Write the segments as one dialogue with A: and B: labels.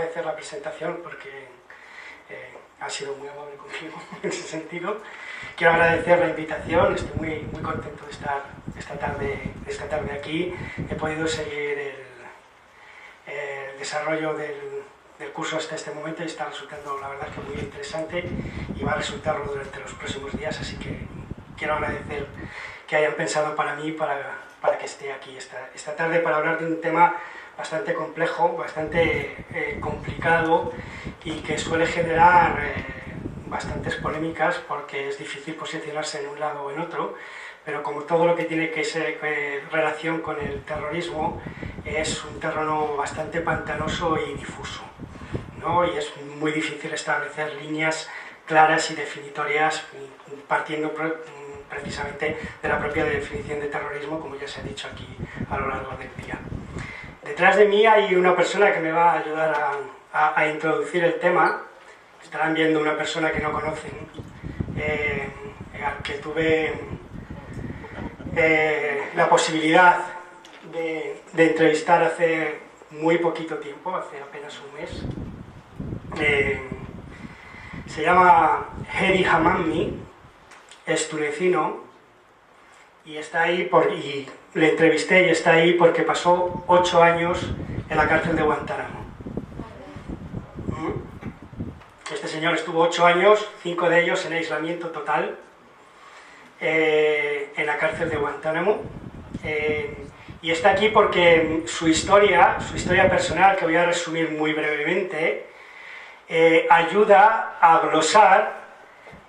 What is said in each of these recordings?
A: agradecer la presentación porque ha sido muy amable conmigo en ese sentido. Quiero agradecer la invitación, estoy muy contento de estar esta tarde aquí. He podido seguir el desarrollo del curso hasta este momento y está resultando, la verdad, que muy interesante y va a resultarlo durante los próximos días, así que quiero agradecer que hayan pensado para mí, para que esté aquí esta tarde para hablar de un tema bastante complejo, bastante complicado y que suele generar bastantes polémicas porque es difícil posicionarse en un lado o en otro, pero como todo lo que tiene que ser relación con el terrorismo es un terreno bastante pantanoso y difuso, ¿no? Y es muy difícil establecer líneas claras y definitorias partiendo precisamente de la propia definición de terrorismo, como ya se ha dicho aquí a lo largo del día. Detrás de mí hay una persona que me va a ayudar a introducir el tema. Estarán viendo una persona que no conocen, al que tuve la posibilidad de entrevistar hace muy poquito tiempo, hace apenas un mes. Se llama Hedi Hammami, es tunecino, y está ahí y le entrevisté y está ahí porque pasó 8 años en la cárcel de Guantánamo. Este señor estuvo 8 años, 5 de ellos en aislamiento total, en la cárcel de Guantánamo. Y está aquí porque su historia personal, que voy a resumir muy brevemente, ayuda a glosar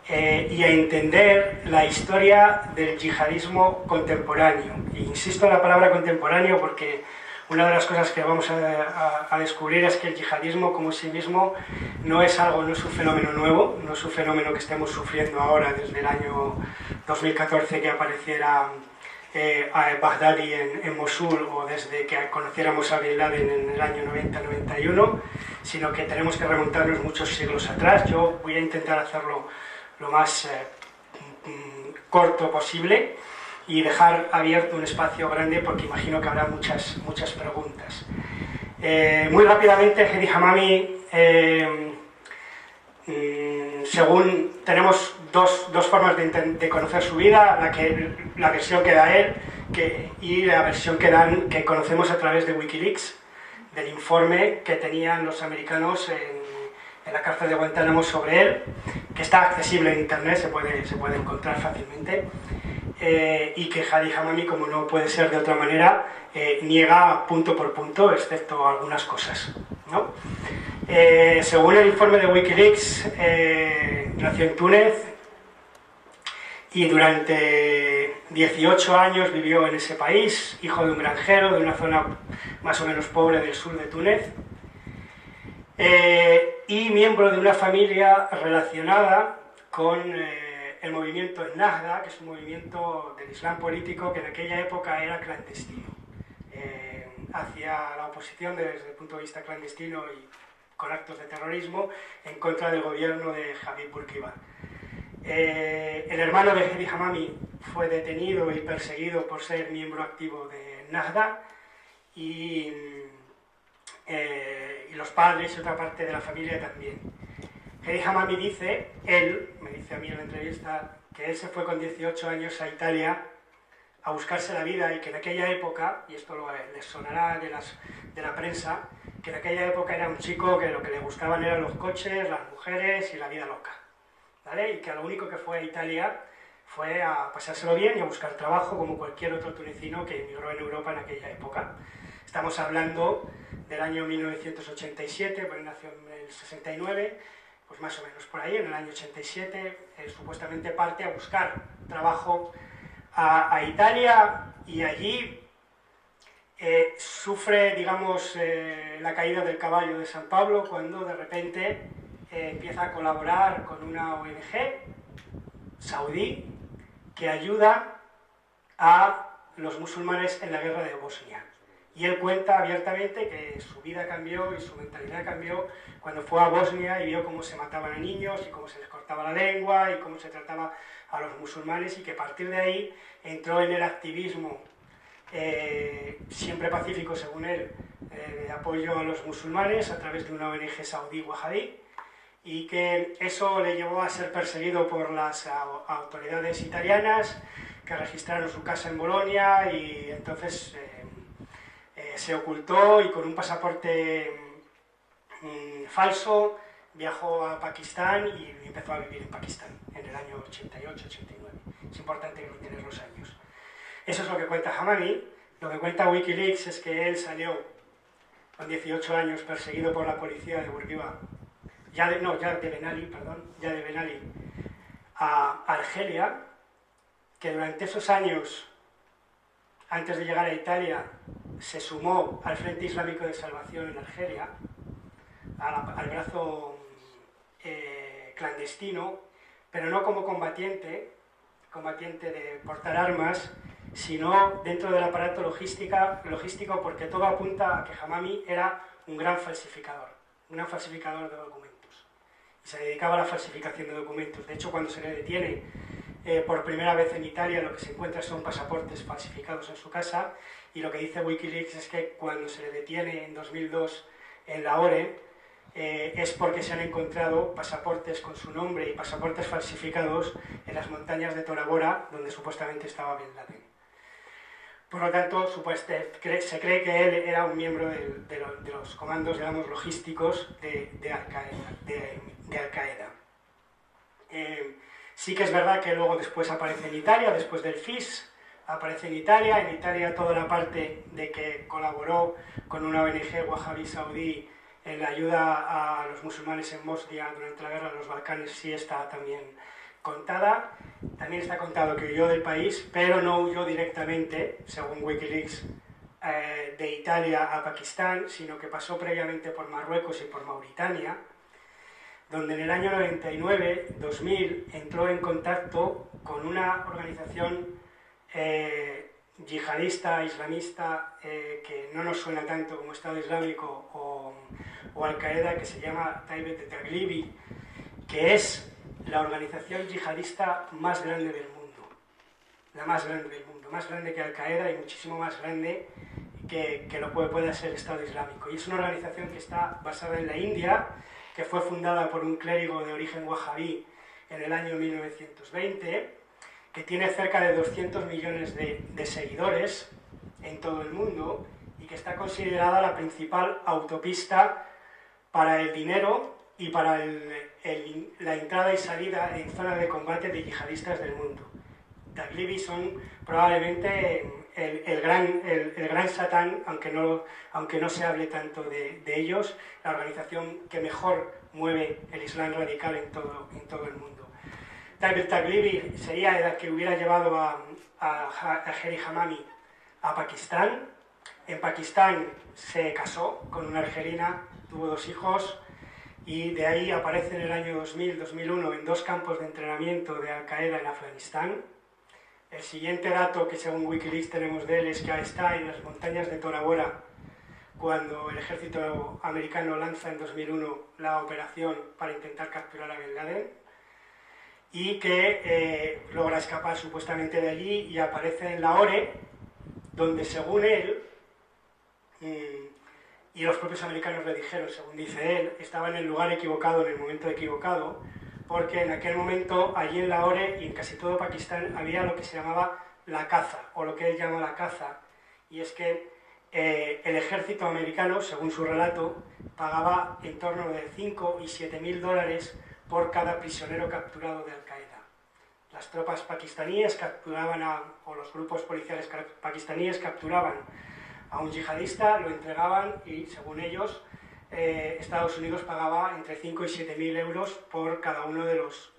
A: y a entender la historia del yihadismo contemporáneo. E insisto en la palabra contemporáneo porque una de las cosas que vamos a descubrir es que el yihadismo como sí mismo no es un fenómeno nuevo, no es un fenómeno que estemos sufriendo ahora desde el año 2014 que apareciera Baghdadi en Mosul o desde que conociéramos a Bin Laden en el año 90-91, sino que tenemos que remontarnos muchos siglos atrás. Yo voy a intentar hacerlo lo más corto posible y dejar abierto un espacio grande porque imagino que habrá muchas preguntas. Muy rápidamente, Hedi Hammami, según tenemos dos formas de conocer su vida, la versión que da él y la versión que conocemos a través de Wikileaks, del informe que tenían los americanos en la cárcel de Guantánamo sobre él, que está accesible en internet, se puede encontrar fácilmente, y que Hedi Hammami, como no puede ser de otra manera, niega punto por punto, excepto algunas cosas, ¿no? Según el informe de Wikileaks, nació en Túnez y durante 18 años vivió en ese país, hijo de un granjero de una zona más o menos pobre del sur de Túnez, y miembro de una familia relacionada con el movimiento Ennahda, que es un movimiento del Islam político que en aquella época era clandestino, hacia la oposición desde el punto de vista clandestino y con actos de terrorismo en contra del gobierno de Habib Bourguiba. El hermano de Hedi Hammami fue detenido y perseguido por ser miembro activo de Ennahda y los padres y otra parte de la familia también. Hedi Hammami me dice a mí en la entrevista, que él se fue con 18 años a Italia a buscarse la vida y que en aquella época, y esto les sonará de la prensa, que en aquella época era un chico que lo que le gustaban eran los coches, las mujeres y la vida loca, ¿vale? Y que lo único que fue a Italia fue a pasárselo bien y a buscar trabajo como cualquier otro tunecino que emigró en Europa en aquella época. Estamos hablando del año 1987, pues nació en el 69, pues más o menos por ahí, en el año 87, supuestamente parte a buscar trabajo a Italia y allí sufre, digamos, la caída del caballo de San Pablo cuando de repente empieza a colaborar con una ONG saudí que ayuda a los musulmanes en la guerra de Bosnia. Y él cuenta abiertamente que su vida cambió y su mentalidad cambió cuando fue a Bosnia y vio cómo se mataban a niños y cómo se les cortaba la lengua y cómo se trataba a los musulmanes y que a partir de ahí entró en el activismo siempre pacífico según él, de apoyo a los musulmanes a través de una ONG saudí wahhabí, y que eso le llevó a ser perseguido por las autoridades italianas, que registraron su casa en Bolonia, y entonces se ocultó y con un pasaporte falso viajó a Pakistán y empezó a vivir en Pakistán en el año 88-89. Es importante retener los años. Eso es lo que cuenta Hamami. Lo que cuenta Wikileaks es que él salió con 18 años perseguido por la policía de Bourguiba, ya de Ben Ali, a Argelia, que durante esos años, antes de llegar a Italia, se sumó al Frente Islámico de Salvación en Argelia, al brazo clandestino, pero no como combatiente de portar armas, sino dentro del aparato logístico, porque todo apunta a que Hamami era un gran falsificador de documentos. Y se dedicaba a la falsificación de documentos. De hecho, cuando se le detiene por primera vez en Italia, lo que se encuentra son pasaportes falsificados en su casa, y lo que dice Wikileaks es que cuando se le detiene en 2002 en Lahore, es porque se han encontrado pasaportes con su nombre y pasaportes falsificados en las montañas de Tora Bora, donde supuestamente estaba Bin Laden. Por lo tanto, se cree que él era un miembro de los comandos, digamos, logísticos de Al-Qaeda. Sí que es verdad que luego después aparece en Italia, después del FIS, aparece en Italia toda la parte de que colaboró con una ONG wahhabí saudí en la ayuda a los musulmanes en Bosnia durante la guerra de los Balcanes, sí está también contada. También está contado que huyó del país, pero no huyó directamente, según Wikileaks, de Italia a Pakistán, sino que pasó previamente por Marruecos y por Mauritania, donde en el año 99-2000 entró en contacto con una organización yihadista, islamista, que no nos suena tanto como Estado Islámico o Al-Qaeda, que se llama Taibet Taglibi, que es la organización yihadista más grande del mundo, la más grande del mundo, más grande que Al-Qaeda y muchísimo más grande que lo pueda ser el Estado Islámico. Y es una organización que está basada en la India, que fue fundada por un clérigo de origen wahhabí en el año 1920, que tiene cerca de 200 millones de seguidores en todo el mundo y que está considerada la principal autopista para el dinero y para la entrada y salida en zonas de combate de yihadistas del mundo. Taglibi son probablemente el gran satán, aunque no se hable tanto de ellos, la organización que mejor mueve el Islam radical en todo el mundo. Taibet Taglibi sería la que hubiera llevado a Heri Hamami a Pakistán. En Pakistán se casó con una argelina, tuvo 2 hijos, y de ahí aparece en el año 2000-2001 en 2 campos de entrenamiento de Al-Qaeda en Afganistán. El siguiente dato que según Wikileaks tenemos de él es que está en las montañas de Tora Bora cuando el ejército americano lanza en 2001 la operación para intentar capturar a Bin Laden, y que logra escapar supuestamente de allí y aparece en Lahore, donde según él, y los propios americanos le dijeron, según dice él, estaba en el lugar equivocado, en el momento equivocado, porque en aquel momento allí en Lahore y en casi todo Pakistán había lo que se llamaba la caza, o lo que él llama la caza, y es que el ejército americano, según su relato, pagaba en torno de 5 y 7 mil dólares por cada prisionero capturado de Al-Qaeda. Las tropas pakistaníes o los grupos policiales pakistaníes capturaban a un yihadista, lo entregaban y, según ellos, Estados Unidos pagaba entre 5 y 7 mil euros por cada uno de los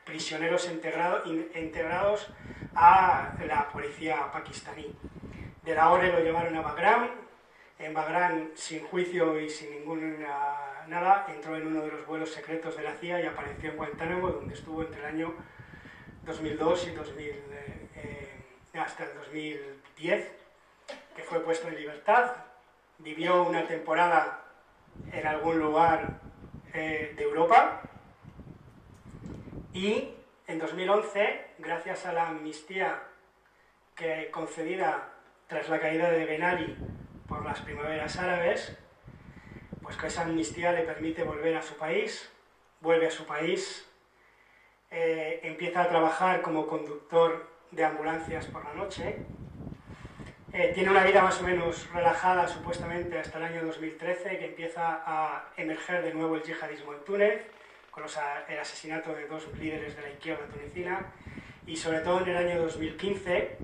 A: prisioneros integrados a la policía pakistaní. De Lahore lo llevaron a Bagram. En Bagram, sin juicio y sin nada, entró en uno de los vuelos secretos de la CIA y apareció en Guantánamo, donde estuvo entre el año 2002 y hasta el 2010, que fue puesto en libertad. Vivió una temporada en algún lugar de Europa y en 2011, gracias a la amnistía que concedida tras la caída de Ben Ali por las primaveras árabes, pues que esa amnistía le permite volver a su país, vuelve a su país, empieza a trabajar como conductor de ambulancias por la noche, tiene una vida más o menos relajada supuestamente hasta el año 2013, que empieza a emerger de nuevo el yihadismo en Túnez, con el asesinato de 2 líderes de la izquierda tunecina, y sobre todo en el año 2015,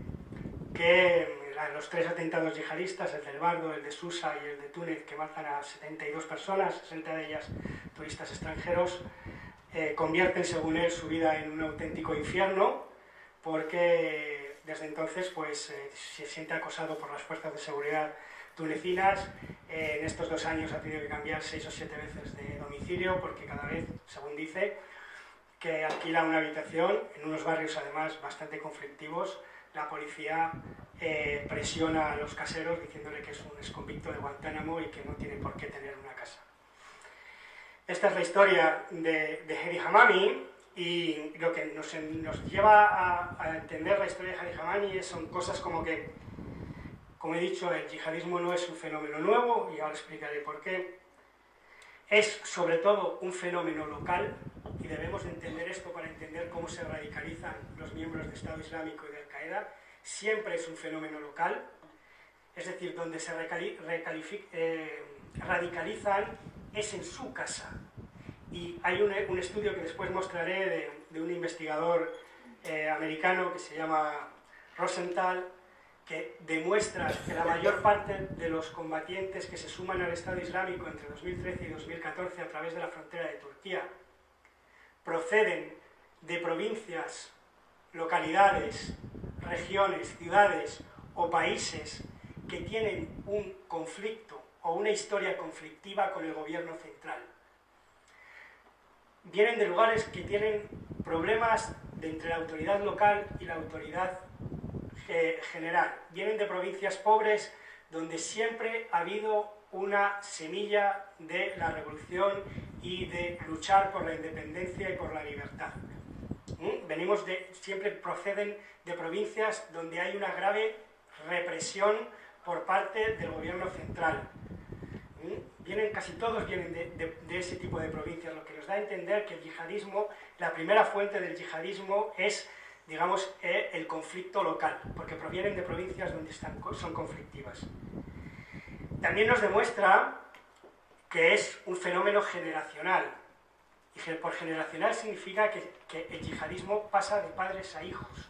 A: que los 3 atentados yihadistas, el del Bardo, el de Susa y el de Túnez, que matan a 72 personas, 60 de ellas turistas extranjeros, convierten, según él, su vida en un auténtico infierno, porque desde entonces pues, se siente acosado por las fuerzas de seguridad tunecinas. En estos 2 años ha tenido que cambiar 6 o 7 veces de domicilio, porque cada vez, según dice, que alquila una habitación en unos barrios además bastante conflictivos, la policía presiona a los caseros diciéndole que es un exconvicto de Guantánamo y que no tiene por qué tener una casa. Esta es la historia de Hedy Hammamy, y lo que nos lleva a entender la historia de Hedy Hammamy son cosas como que, como he dicho, el yihadismo no es un fenómeno nuevo, y ahora explicaré por qué. Es sobre todo un fenómeno local, y debemos entender esto para entender cómo se radicalizan los miembros del Estado Islámico y de Al-Qaeda. Siempre es un fenómeno local, es decir, donde se radicalizan es en su casa. Y hay un estudio que después mostraré de un investigador americano que se llama Rosenthal, que demuestra que la mayor parte de los combatientes que se suman al Estado Islámico entre 2013 y 2014 a través de la frontera de Turquía proceden de provincias, localidades, regiones, ciudades o países que tienen un conflicto o una historia conflictiva con el gobierno central. Vienen de lugares que tienen problemas entre la autoridad local y la autoridad general. Vienen de provincias pobres donde siempre ha habido una semilla de la revolución y de luchar por la independencia y por la libertad. Siempre proceden de provincias donde hay una grave represión por parte del gobierno central. Casi todos vienen de ese tipo de provincias, lo que nos da a entender que el yihadismo, la primera fuente del yihadismo es, digamos, el conflicto local, porque provienen de provincias donde son conflictivas. También nos demuestra que es un fenómeno generacional, y por generacional significa que el yihadismo pasa de padres a hijos,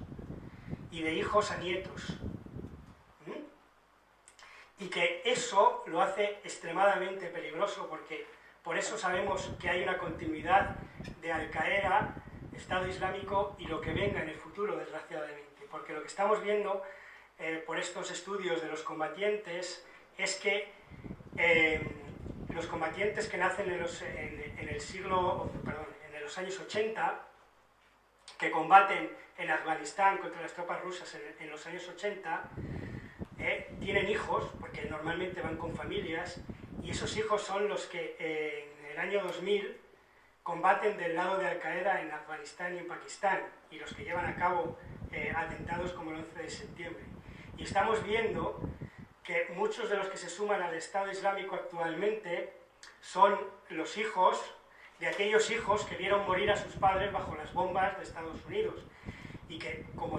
A: y de hijos a nietos. Y que eso lo hace extremadamente peligroso, porque por eso sabemos que hay una continuidad de Al-Qaeda, Estado Islámico y lo que venga en el futuro, desgraciadamente. Porque lo que estamos viendo por estos estudios de los combatientes es que los combatientes que nacen en los años 80, que combaten en Afganistán contra las tropas rusas en los años 80, tienen hijos, porque normalmente van con familias, y esos hijos son los que en el año 2000 combaten del lado de Al-Qaeda en Afganistán y en Pakistán, y los que llevan a cabo atentados como el 11 de septiembre. Y estamos viendo que muchos de los que se suman al Estado Islámico actualmente son los hijos de aquellos hijos que vieron morir a sus padres bajo las bombas de Estados Unidos, y que como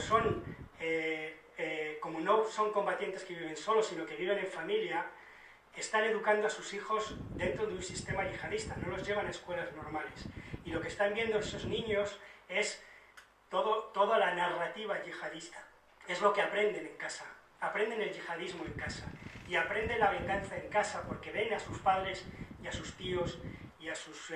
A: no son combatientes que viven solos, sino que viven en familia, están educando a sus hijos dentro de un sistema yihadista, no los llevan a escuelas normales. Y lo que están viendo esos niños es toda la narrativa yihadista. Es lo que aprenden en casa. Aprenden el yihadismo en casa. Y aprenden la venganza en casa, porque ven a sus padres y a sus tíos y a sus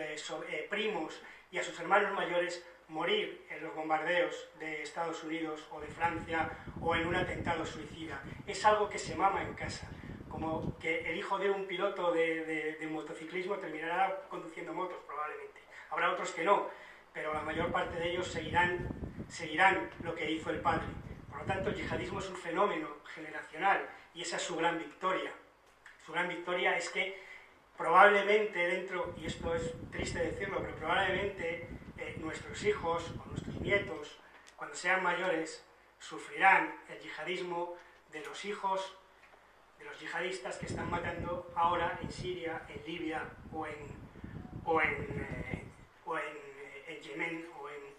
A: primos y a sus hermanos mayores morir en los bombardeos de Estados Unidos o de Francia o en un atentado suicida. Es algo que se mama en casa, como que el hijo de un piloto de motociclismo terminará conduciendo motos probablemente. Habrá otros que no, pero la mayor parte de ellos seguirán lo que hizo el padre. Por lo tanto, el yihadismo es un fenómeno generacional y esa es su gran victoria. Su gran victoria es que probablemente dentro, y esto es triste decirlo, pero probablemente nuestros hijos o nuestros nietos, cuando sean mayores, sufrirán el yihadismo de los hijos de los yihadistas que están matando ahora en Siria, en Libia o en Yemen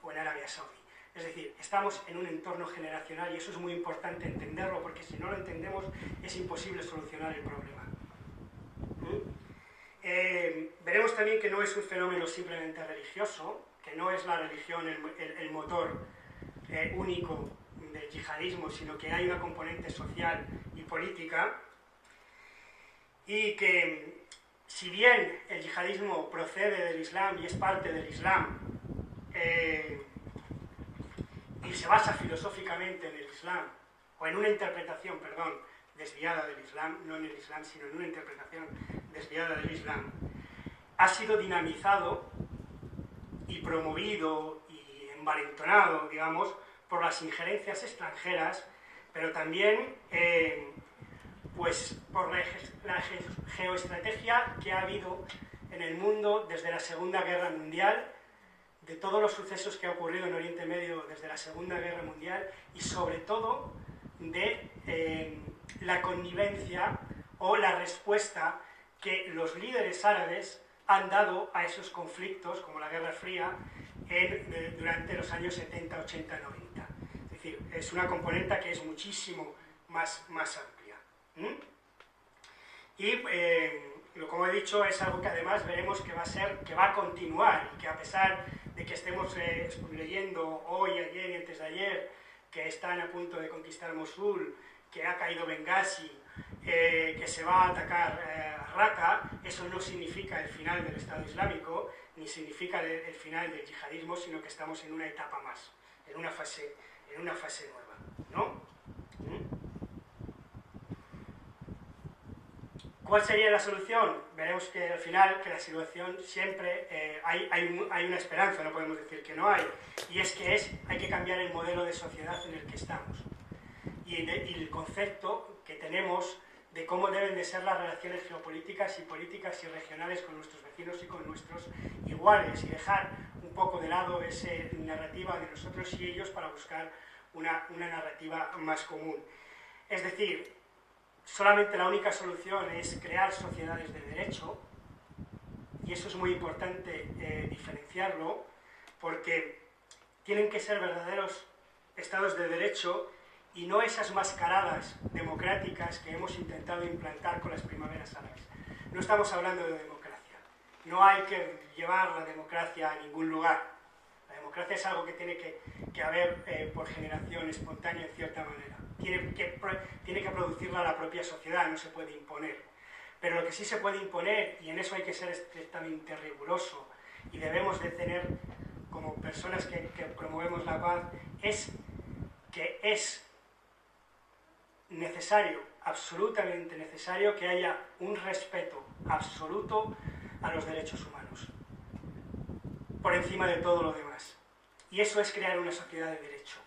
A: o en Arabia Saudí. Es decir, estamos en un entorno generacional y eso es muy importante entenderlo, porque si no lo entendemos es imposible solucionar el problema. Veremos también que no es un fenómeno simplemente religioso, que no es la religión el motor único del yihadismo, sino que hay una componente social y política, y que si bien el yihadismo procede del Islam y es parte del Islam, y se basa filosóficamente en el Islam, o en una interpretación, perdón, desviada del Islam, no en el Islam, sino en una interpretación desviada del Islam, ha sido dinamizado y promovido y envalentonado, digamos, por las injerencias extranjeras, pero también pues por la geoestrategia que ha habido en el mundo desde la Segunda Guerra Mundial, de todos los sucesos que ha ocurrido en Oriente Medio desde la Segunda Guerra Mundial, y sobre todo de la connivencia o la respuesta que los líderes árabes han dado a esos conflictos, como la Guerra Fría, durante los años 70, 80, 90. Es decir, es una componente que es muchísimo más amplia. Y, como he dicho, es algo que además veremos que va a continuar, y que a pesar de que estemos leyendo hoy, ayer y antes de ayer, que están a punto de conquistar Mosul, que ha caído Benghazi, que se va a atacar Raqqa, eso no significa el final del Estado Islámico, ni significa el final del yihadismo, sino que estamos en una etapa más, en una fase nueva, ¿no? ¿Cuál sería la solución? Veremos que al final que la situación siempre hay una esperanza, no podemos decir que no hay, y es que hay que cambiar el modelo de sociedad en el que estamos y el concepto que tenemos de cómo deben de ser las relaciones geopolíticas y políticas y regionales con nuestros vecinos y con nuestros iguales, y dejar un poco de lado esa narrativa de nosotros y ellos para buscar una narrativa más común. Es decir, solamente la única solución es crear sociedades de derecho, y eso es muy importante diferenciarlo, porque tienen que ser verdaderos estados de derecho y no esas mascaradas democráticas que hemos intentado implantar con las primaveras árabes. No estamos hablando de democracia, no hay que llevar la democracia a ningún lugar. La democracia es algo que tiene que haber por generación espontánea en cierta manera. Tiene que producirla la propia sociedad, no se puede imponer. Pero lo que sí se puede imponer, y en eso hay que ser estrictamente riguroso, y debemos de tener como personas que promovemos la paz, es que es necesario, absolutamente necesario, que haya un respeto absoluto a los derechos humanos, por encima de todo lo demás. Y eso es crear una sociedad de derecho.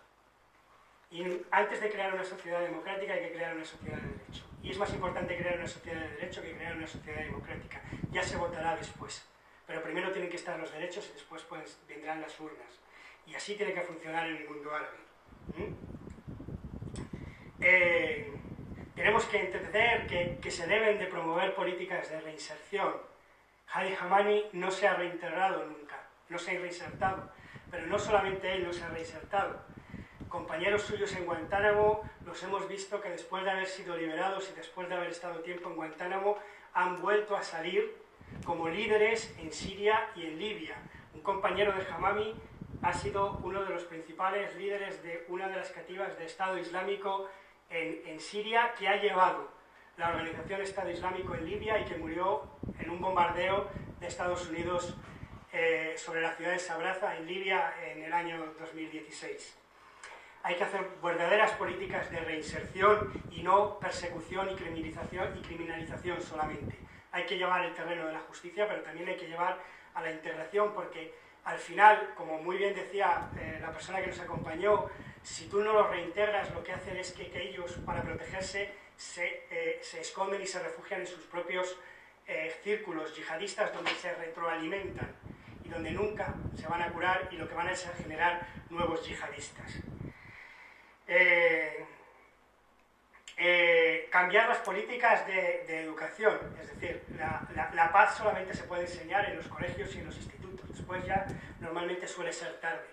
A: Y antes de crear una sociedad democrática hay que crear una sociedad de derecho. Y es más importante crear una sociedad de derecho que crear una sociedad democrática. Ya se votará después. Pero primero tienen que estar los derechos y después pues, vendrán las urnas. Y así tiene que funcionar en el mundo árabe. Tenemos que entender que se deben de promover políticas de reinserción. Hadi Hamani no se ha reintegrado nunca, no se ha reinsertado. Pero no solamente él no se ha reinsertado. Compañeros suyos en Guantánamo, los hemos visto que después de haber sido liberados y después de haber estado tiempo en Guantánamo, han vuelto a salir como líderes en Siria y en Libia. Un compañero de Hamami ha sido uno de los principales líderes de una de las cativas de Estado Islámico en Siria, que ha llevado la organización Estado Islámico en Libia y que murió en un bombardeo de Estados Unidos sobre la ciudad de Sabraza, en Libia, en el año 2016. Hay que hacer verdaderas políticas de reinserción y no persecución y criminalización solamente. Hay que llevar el terreno de la justicia, pero también hay que llevar a la integración, porque al final, como muy bien decía la persona que nos acompañó, si tú no los reintegras, lo que hacen es que ellos, para protegerse, se esconden y se refugian en sus propios círculos yihadistas, donde se retroalimentan y donde nunca se van a curar, y lo que van a es a generar nuevos yihadistas. cambiar las políticas de educación, es decir, la paz solamente se puede enseñar en los colegios y en los institutos, después ya normalmente suele ser tarde.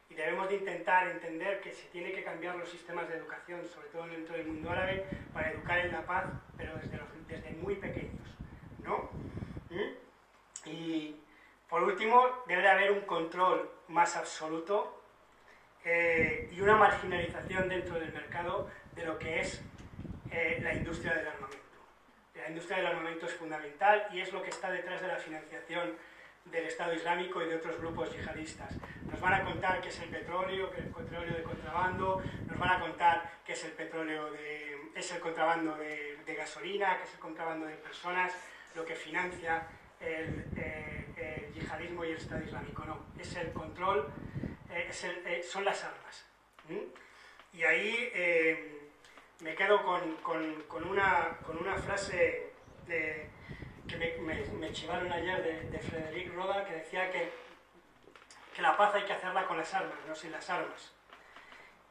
A: Y debemos de intentar entender que se tiene que cambiar los sistemas de educación, sobre todo dentro del mundo árabe, para educar en la paz, pero desde muy pequeños, ¿no? Y por último, debe de haber un control más absoluto y una marginalización dentro del mercado de lo que es la industria del armamento. La industria del armamento es fundamental y es lo que está detrás de la financiación del Estado Islámico y de otros grupos yihadistas. Nos van a contar qué es el petróleo de contrabando, nos van a contar qué es el contrabando de gasolina, qué es el contrabando de personas, lo que financia el yihadismo y el Estado Islámico. No, es el control, son las armas. Y ahí me quedo con una frase que me chivaron ayer de Frédéric Roda, que decía que la paz hay que hacerla con las armas, no sin las armas.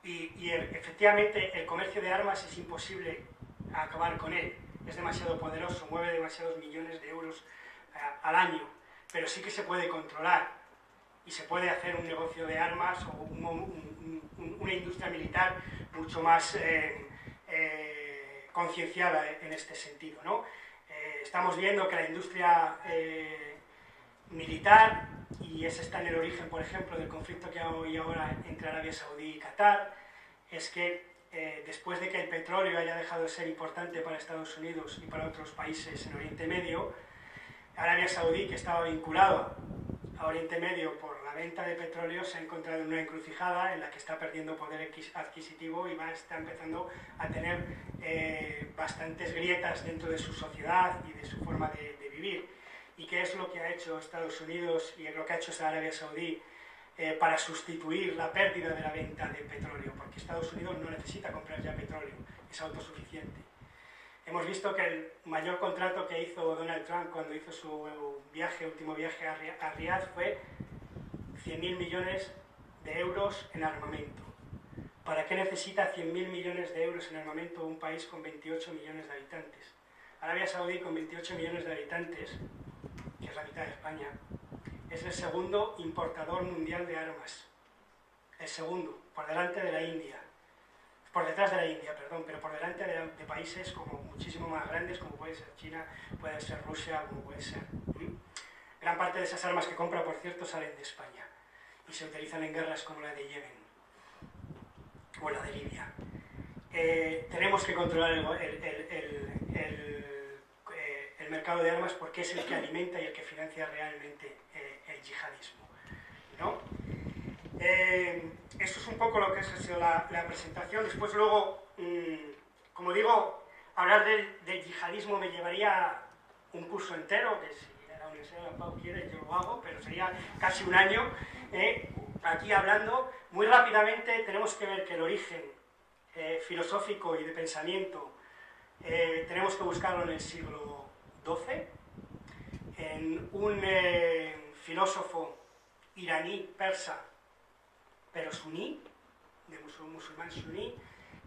A: Y efectivamente el comercio de armas es imposible acabar con él, es demasiado poderoso, mueve demasiados millones de euros al año, pero sí que se puede controlar y se puede hacer un negocio de armas o una industria militar mucho más concienciada en este sentido, ¿no? Estamos viendo que la industria militar, y ese está en el origen, por ejemplo, del conflicto que hay ahora entre Arabia Saudí y Qatar, es que después de que el petróleo haya dejado de ser importante para Estados Unidos y para otros países en Oriente Medio, Arabia Saudí, que estaba vinculado a Oriente Medio por la venta de petróleo, se ha encontrado en una encrucijada en la que está perdiendo poder adquisitivo y está empezando a tener bastantes grietas dentro de su sociedad y de su forma de vivir. ¿Y qué es lo que ha hecho Estados Unidos y lo que ha hecho Arabia Saudí para sustituir la pérdida de la venta de petróleo? Porque Estados Unidos no necesita comprar ya petróleo, es autosuficiente. Hemos visto que el mayor contrato que hizo Donald Trump cuando hizo su último viaje a Riad fue 100.000 millones de euros en armamento. ¿Para qué necesita 100.000 millones de euros en armamento un país con 28 millones de habitantes? Arabia Saudí, con 28 millones de habitantes, que es la mitad de España, es el segundo importador mundial de armas. El segundo, por delante de la India. Por detrás de la India, perdón, pero por delante de países como muchísimo más grandes, como puede ser China, puede ser Rusia, como puede ser. Gran parte de esas armas que compra, por cierto, salen de España y se utilizan en guerras como la de Yemen o la de Libia. Tenemos que controlar el mercado de armas porque es el que alimenta y el que financia realmente el yihadismo, ¿no? Esto es un poco lo que ha sido la presentación. Después luego, como digo, hablar del yihadismo me llevaría un curso entero, que si la Universidad de La Pau quiere yo lo hago, pero sería casi un año aquí hablando. Muy rápidamente tenemos que ver que el origen filosófico y de pensamiento tenemos que buscarlo en el siglo XII, en un filósofo iraní persa, pero suní, de musulmán suní,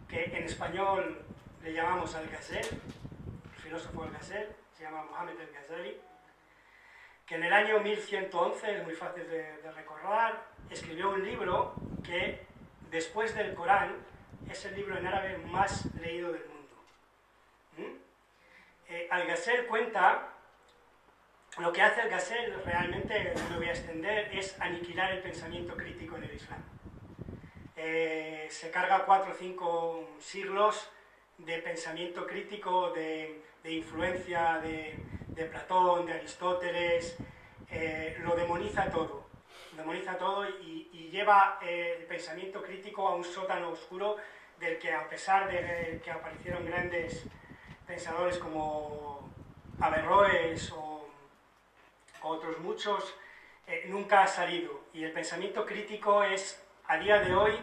A: que en español le llamamos Al-Ghazali, el filósofo Al-Ghazali, se llama Mohammed Al-Ghazali, que en el año 1111, es muy fácil de recordar, escribió un libro que, después del Corán, es el libro en árabe más leído del mundo. Al-Ghazali cuenta, lo que hace Al-Ghazali, realmente no me voy a extender, es aniquilar el pensamiento crítico en el Islam. Se carga 4 o 5 siglos de pensamiento crítico, de influencia de Platón, de Aristóteles, lo demoniza todo y lleva el pensamiento crítico a un sótano oscuro del que, a pesar de que aparecieron grandes pensadores como Averroes o otros muchos, nunca ha salido. Y el pensamiento crítico es, a día de hoy,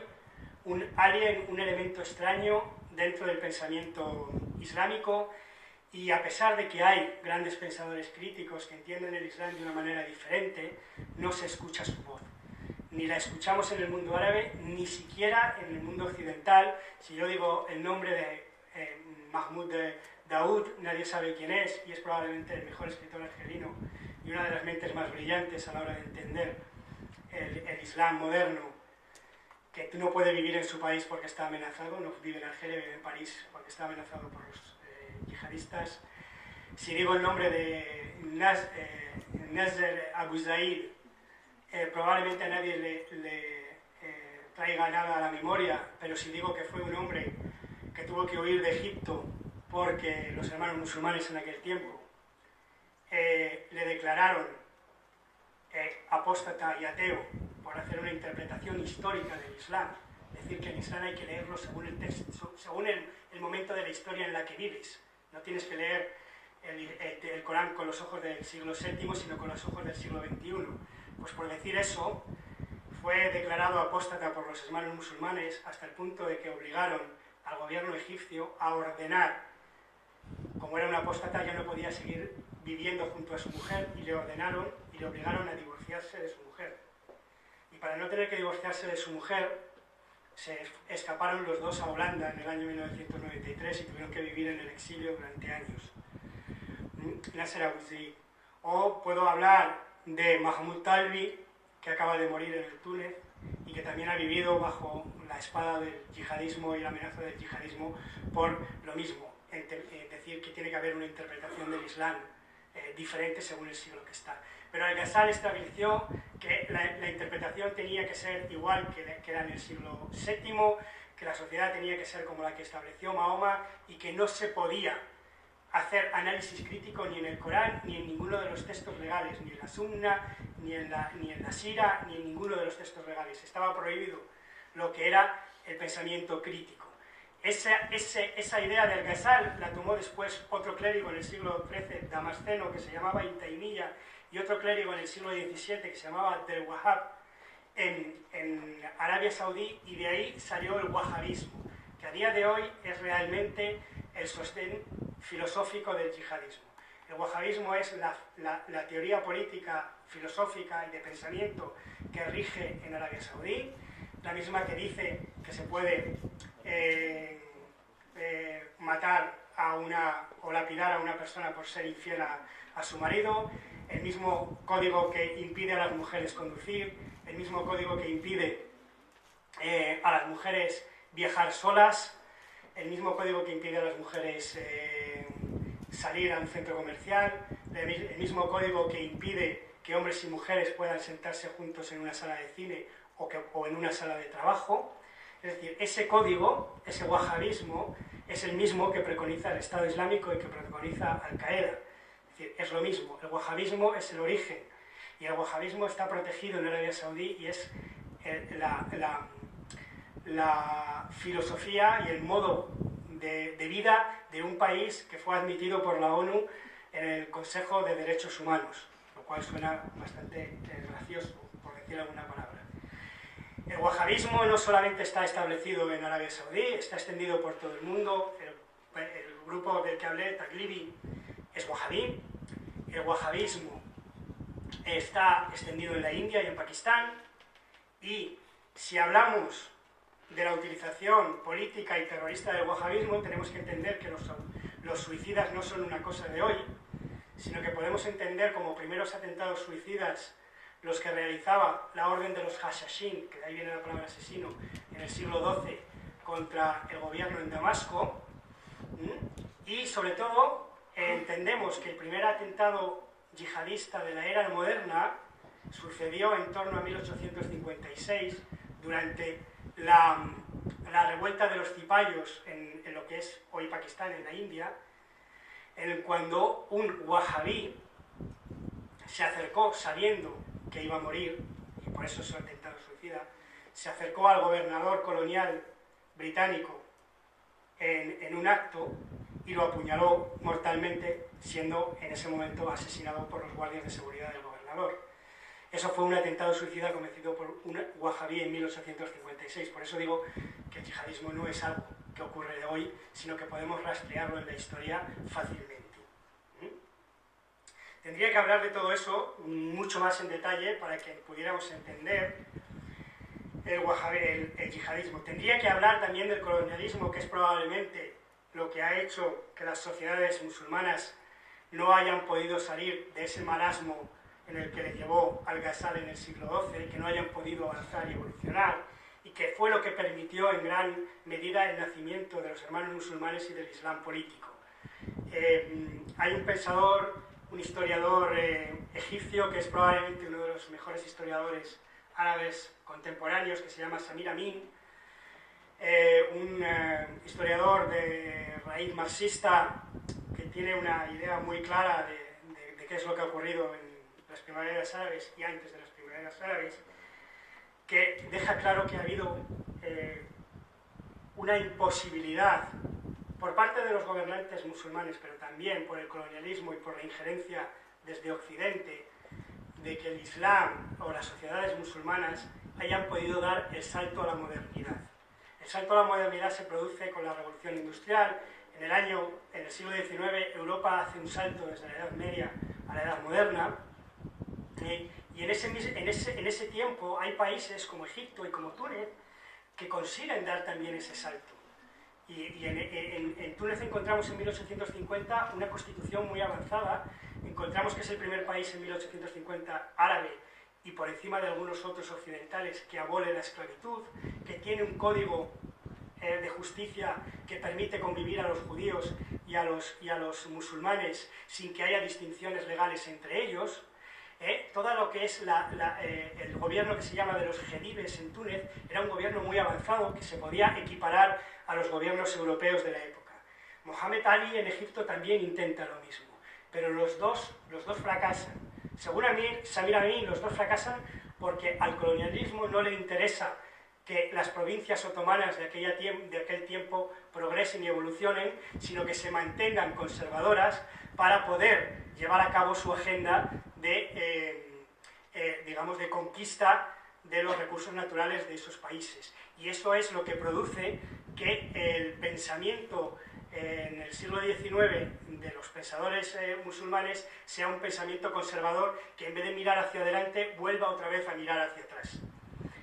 A: un alien, un elemento extraño dentro del pensamiento islámico, y a pesar de que hay grandes pensadores críticos que entienden el Islam de una manera diferente, no se escucha su voz. ni la escuchamos en el mundo árabe, ni siquiera en el mundo occidental. Si yo digo el nombre de Mahmoud Daoud, nadie sabe quién es, y es probablemente el mejor escritor argelino y una de las mentes más brillantes a la hora de entender el Islam moderno, que no puede vivir en su país porque está amenazado, no vive en Argelia, vive en París porque está amenazado por los yihadistas. Si digo el nombre de Nasser Abu Zaid, probablemente a nadie le traiga nada a la memoria, pero si digo que fue un hombre que tuvo que huir de Egipto porque los hermanos musulmanes en aquel tiempo le declararon apóstata y ateo por hacer una interpretación histórica del Islam, es decir, que el Islam hay que leerlo según el texto, según el momento de la historia en la que vives. No tienes que leer el Corán con los ojos del siglo VII, sino con los ojos del siglo XXI. Pues por decir eso, fue declarado apóstata por los hermanos musulmanes hasta el punto de que obligaron al gobierno egipcio a ordenar, como era un apóstata ya no podía seguir viviendo junto a su mujer, y le ordenaron y le obligaron a divorciarse de su mujer. Y para no tener que divorciarse de su mujer, se escaparon los dos a Holanda en el año 1993 y tuvieron que vivir en el exilio durante años. Nasser Abu Zaid. O puedo hablar de Mahmoud Talbi, que acaba de morir en el Túnez y que también ha vivido bajo la espada del yihadismo y la amenaza del yihadismo por lo mismo, es decir, que tiene que haber una interpretación del Islam diferente según el siglo que está. Pero Al-Ghazali estableció que la interpretación tenía que ser igual que era en el siglo VII, que la sociedad tenía que ser como la que estableció Mahoma y que no se podía hacer análisis crítico ni en el Corán ni en ninguno de los textos legales, ni en la Sunna, ni en la Sira, ni en ninguno de los textos legales. Estaba prohibido lo que era el pensamiento crítico. Esa idea del Ghazal la tomó después otro clérigo en el siglo XIII, Damasceno, que se llamaba Ibn Taymiyya, y otro clérigo en el siglo XVII que se llamaba Abdel Wahhab en Arabia Saudí, y de ahí salió el wahabismo, que a día de hoy es realmente el sostén filosófico del yihadismo. El wahabismo es la teoría política, filosófica y de pensamiento que rige en Arabia Saudí, la misma que dice que se puede matar o lapidar a una persona por ser infiel a su marido, el mismo código que impide a las mujeres conducir, el mismo código que impide a las mujeres viajar solas, el mismo código que impide a las mujeres salir a un centro comercial, el mismo código que impide que hombres y mujeres puedan sentarse juntos en una sala de cine o en una sala de trabajo. Es decir, ese código, ese wahabismo, es el mismo que preconiza el Estado Islámico y que preconiza Al-Qaeda. Es decir, es lo mismo. El wahabismo es el origen y el wahabismo está protegido en Arabia Saudí y es la filosofía y el modo de vida de un país que fue admitido por la ONU en el Consejo de Derechos Humanos, lo cual suena bastante gracioso, por decir alguna palabra. El wahabismo no solamente está establecido en Arabia Saudí, está extendido por todo el mundo. El grupo del que hablé, Taglibi, es wahabí. El wahabismo está extendido en la India y en Pakistán. Y si hablamos de la utilización política y terrorista del wahabismo, tenemos que entender que los suicidas no son una cosa de hoy, sino que podemos entender como primeros atentados suicidas los que realizaba la orden de los Hashashin, que de ahí viene la palabra asesino, en el siglo XII contra el gobierno en Damasco. Y sobre todo entendemos que el primer atentado yihadista de la era moderna sucedió en torno a 1856 durante la revuelta de los cipayos en lo que es hoy Pakistán, en la India, en cuando un wahabí se acercó sabiendo que iba a morir, y por eso es un atentado suicida, se acercó al gobernador colonial británico en un acto y lo apuñaló mortalmente, siendo en ese momento asesinado por los guardias de seguridad del gobernador. Eso fue un atentado suicida cometido por un wahabí en 1856. Por eso digo que el yihadismo no es algo que ocurre de hoy, sino que podemos rastrearlo en la historia fácilmente. Tendría que hablar de todo eso mucho más en detalle para que pudiéramos entender el yihadismo. Tendría que hablar también del colonialismo, que es probablemente lo que ha hecho que las sociedades musulmanas no hayan podido salir de ese marasmo en el que le llevó Al-Ghazali en el siglo XII, que no hayan podido avanzar y evolucionar, y que fue lo que permitió en gran medida el nacimiento de los hermanos musulmanes y del Islam político. Hay un pensador, un historiador egipcio, que es probablemente uno de los mejores historiadores árabes contemporáneos, que se llama Samir Amin, un historiador de raíz marxista que tiene una idea muy clara de qué es lo que ha ocurrido en las primaveras árabes y antes de las primaveras árabes, que deja claro que ha habido una imposibilidad por parte de los gobernantes musulmanes, pero también por el colonialismo y por la injerencia desde Occidente, de que el Islam o las sociedades musulmanas hayan podido dar el salto a la modernidad. El salto a la modernidad se produce con la revolución industrial. En el siglo XIX, Europa hace un salto desde la Edad Media a la Edad Moderna, y en ese tiempo hay países como Egipto y como Túnez que consiguen dar también ese salto. Y en Túnez encontramos en 1850 una constitución muy avanzada. Encontramos que es el primer país en 1850 árabe y por encima de algunos otros occidentales que abole la esclavitud, que tiene un código de justicia que permite convivir a los judíos y a los musulmanes sin que haya distinciones legales entre ellos. Todo lo que es el gobierno que se llama de los jedibes en Túnez era un gobierno muy avanzado que se podía equiparar a los gobiernos europeos de la época. Mohamed Ali en Egipto también intenta lo mismo, pero los dos fracasan. Según Samir Amin, los dos fracasan porque al colonialismo no le interesa que las provincias otomanas de aquel tiempo progresen y evolucionen, sino que se mantengan conservadoras para poder llevar a cabo su agenda digamos, de conquista de los recursos naturales de esos países. Y eso es lo que produce que el pensamiento en el siglo XIX de los pensadores musulmanes sea un pensamiento conservador que en vez de mirar hacia adelante vuelva otra vez a mirar hacia atrás.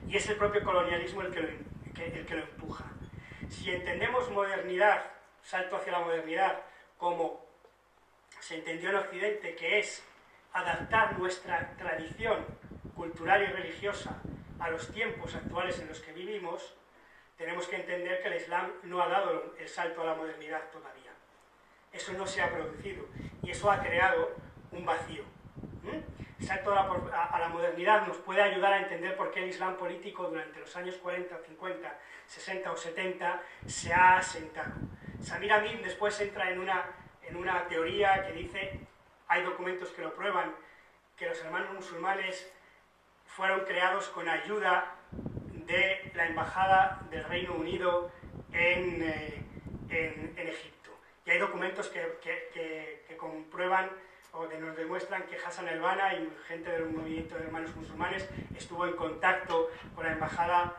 A: Y es el propio colonialismo el que lo empuja. Si entendemos modernidad, salto hacia la modernidad, como se entendió en Occidente, que es adaptar nuestra tradición cultural y religiosa a los tiempos actuales en los que vivimos, tenemos que entender que el Islam no ha dado el salto a la modernidad todavía. Eso no se ha producido y eso ha creado un vacío. El salto a la modernidad nos puede ayudar a entender por qué el Islam político durante los años 40, 50, 60 o 70 se ha asentado. Samir Amin después entra en una teoría que dice, hay documentos que lo prueban, que los hermanos musulmanes fueron creados con ayuda de la embajada del Reino Unido en Egipto. Y hay documentos que comprueban o que nos demuestran que Hassan el-Banna y gente del movimiento de hermanos musulmanes estuvo en contacto con la embajada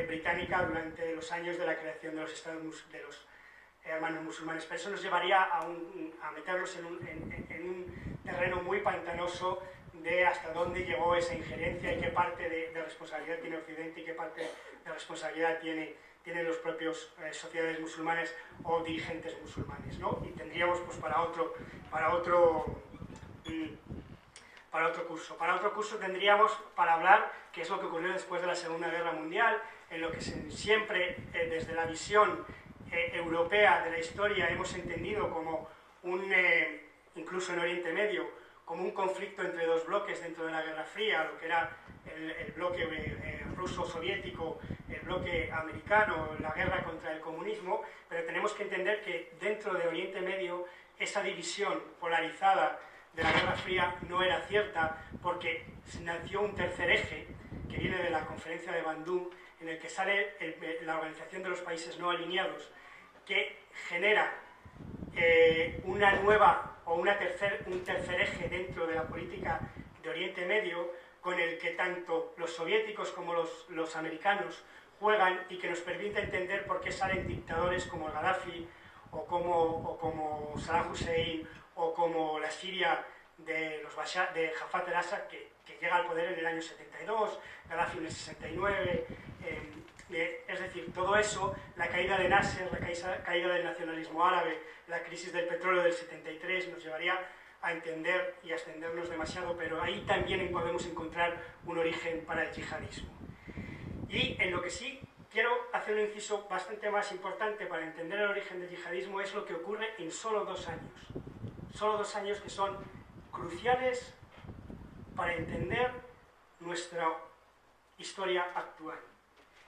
A: británica durante los años de la creación de los estados de los hermanos musulmanes. Pero eso nos llevaría a meternos en un terreno muy pantanoso de hasta dónde llegó esa injerencia y qué parte de responsabilidad tiene Occidente y qué parte de responsabilidad tienen los propios sociedades musulmanes o dirigentes musulmanes, ¿no? Y tendríamos pues para otro curso. Para otro curso tendríamos para hablar qué es lo que ocurrió después de la Segunda Guerra Mundial, en lo que siempre desde la visión europea de la historia hemos entendido como incluso en Oriente Medio, como un conflicto entre dos bloques dentro de la Guerra Fría, lo que era el bloque ruso-soviético, el bloque americano, la guerra contra el comunismo, pero tenemos que entender que dentro de Oriente Medio esa división polarizada de la Guerra Fría no era cierta, porque nació un tercer eje que viene de la conferencia de Bandung, en el que sale la Organización de los Países No Alineados, que genera una nueva o un tercer eje dentro de la política de Oriente Medio, con el que tanto los soviéticos como los americanos juegan y que nos permite entender por qué salen dictadores como el Gaddafi o como Saddam Hussein o como la Siria de Jafat el-Assad, que llega al poder en el año 72, Gaddafi en el 69, es decir, todo eso, la caída de Nasser, la caída del nacionalismo árabe, la crisis del petróleo del 73, nos llevaría a entender y a extendernos demasiado, pero ahí también podemos encontrar un origen para el yihadismo. Y en lo que sí quiero hacer un inciso bastante más importante para entender el origen del yihadismo es lo que ocurre en solo 2 años. Solo 2 años que son cruciales para entender nuestra historia actual.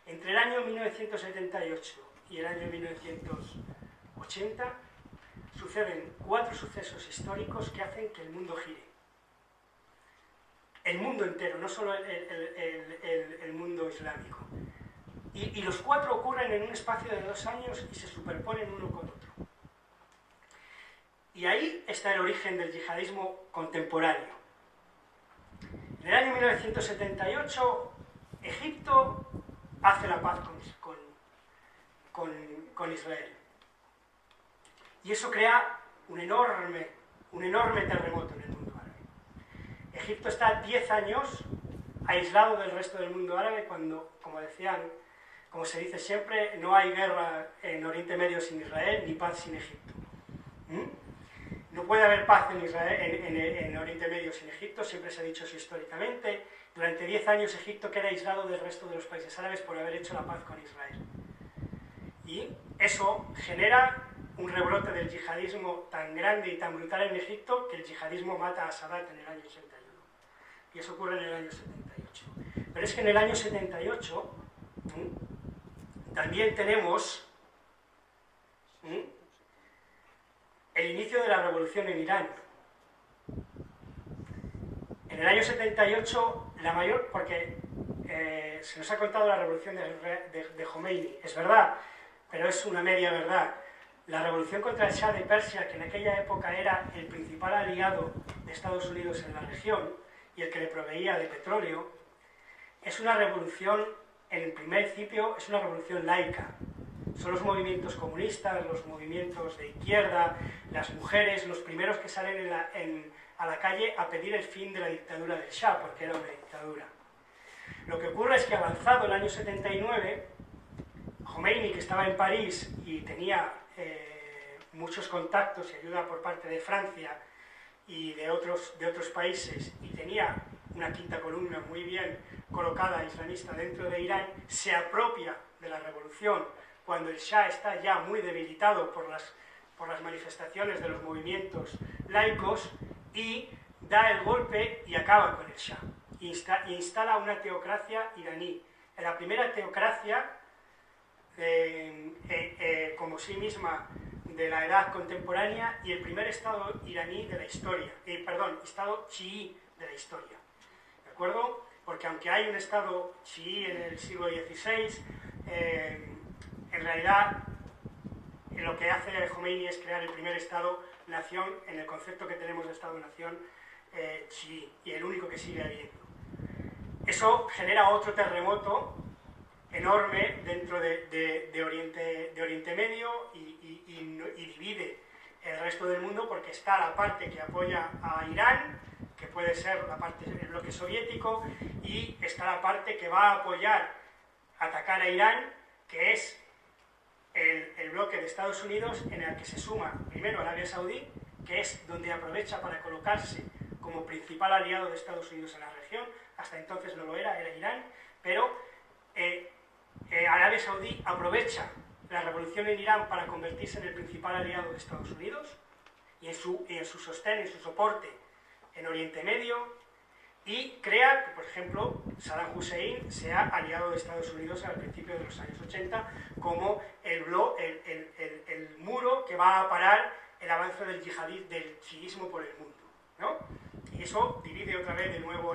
A: Entre el año 1978 y el año 1980 suceden 4 sucesos históricos que hacen que el mundo gire. El mundo entero, no solo el mundo islámico. Y los 4 ocurren en un espacio de 2 años y se superponen uno con otro. Y ahí está el origen del yihadismo contemporáneo. En el año 1978, Egipto hace la paz con Israel. Y eso crea un enorme terremoto en el mundo árabe. Egipto está 10 años aislado del resto del mundo árabe cuando, como se dice siempre, no hay guerra en Oriente Medio sin Israel, ni paz sin Egipto. No puede haber paz en Oriente Medio sin Egipto, siempre se ha dicho eso históricamente. Durante 10 años Egipto queda aislado del resto de los países árabes por haber hecho la paz con Israel. Y eso genera un rebrote del yihadismo tan grande y tan brutal en Egipto que el yihadismo mata a Sadat en el año 81. Y eso ocurre en el año 78. Pero es que en el año 78 también tenemos el inicio de la revolución en Irán. En el año 78, porque se nos ha contado la revolución de Khomeini, es verdad, pero es una media verdad. La revolución contra el Shah de Persia, que en aquella época era el principal aliado de Estados Unidos en la región y el que le proveía de petróleo, es una revolución, en el principio, es una revolución laica. Son los movimientos comunistas, los movimientos de izquierda, las mujeres, los primeros que salen a la calle a pedir el fin de la dictadura del Shah, porque era una dictadura. Lo que ocurre es que avanzado el año 79, Khomeini, que estaba en París y tenía muchos contactos y ayuda por parte de Francia y de otros países, y tenía una quinta columna muy bien colocada islamista dentro de Irán, se apropia de la revolución cuando el Shah está ya muy debilitado por las manifestaciones de los movimientos laicos, y da el golpe y acaba con el Shah. Y instala una teocracia iraní. La primera teocracia, como sí misma, de la edad contemporánea, y el primer estado iraní de la historia, estado chií de la historia. ¿De acuerdo? Porque aunque hay un estado chií en el siglo XVI, en realidad lo que hace Khomeini es crear el primer Estado-nación en el concepto que tenemos de Estado-nación chií, y el único que sigue habiendo. Eso genera otro terremoto enorme dentro de Oriente Medio y divide el resto del mundo, porque está la parte que apoya a Irán, que puede ser la parte del bloque soviético, y está la parte que va a atacar a Irán, que es el bloque de Estados Unidos, en el que se suma primero Arabia Saudí, que es donde aprovecha para colocarse como principal aliado de Estados Unidos en la región. Hasta entonces no lo era Irán, pero Arabia Saudí aprovecha la revolución en Irán para convertirse en el principal aliado de Estados Unidos y en su sostén, en su soporte en Oriente Medio, y crea que, por ejemplo, Saddam Hussein sea aliado de Estados Unidos al principio de los años 80 como el muro que va a parar el avance del chiismo por el mundo, ¿no? Y eso divide otra vez de nuevo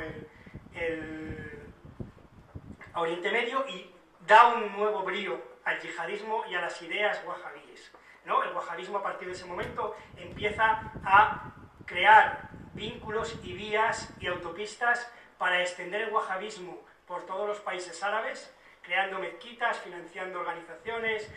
A: a Oriente Medio y da un nuevo brío al yihadismo y a las ideas wahabíes, ¿no? El wahabismo a partir de ese momento empieza a crear vínculos y vías y autopistas para extender el wahabismo por todos los países árabes, creando mezquitas, financiando organizaciones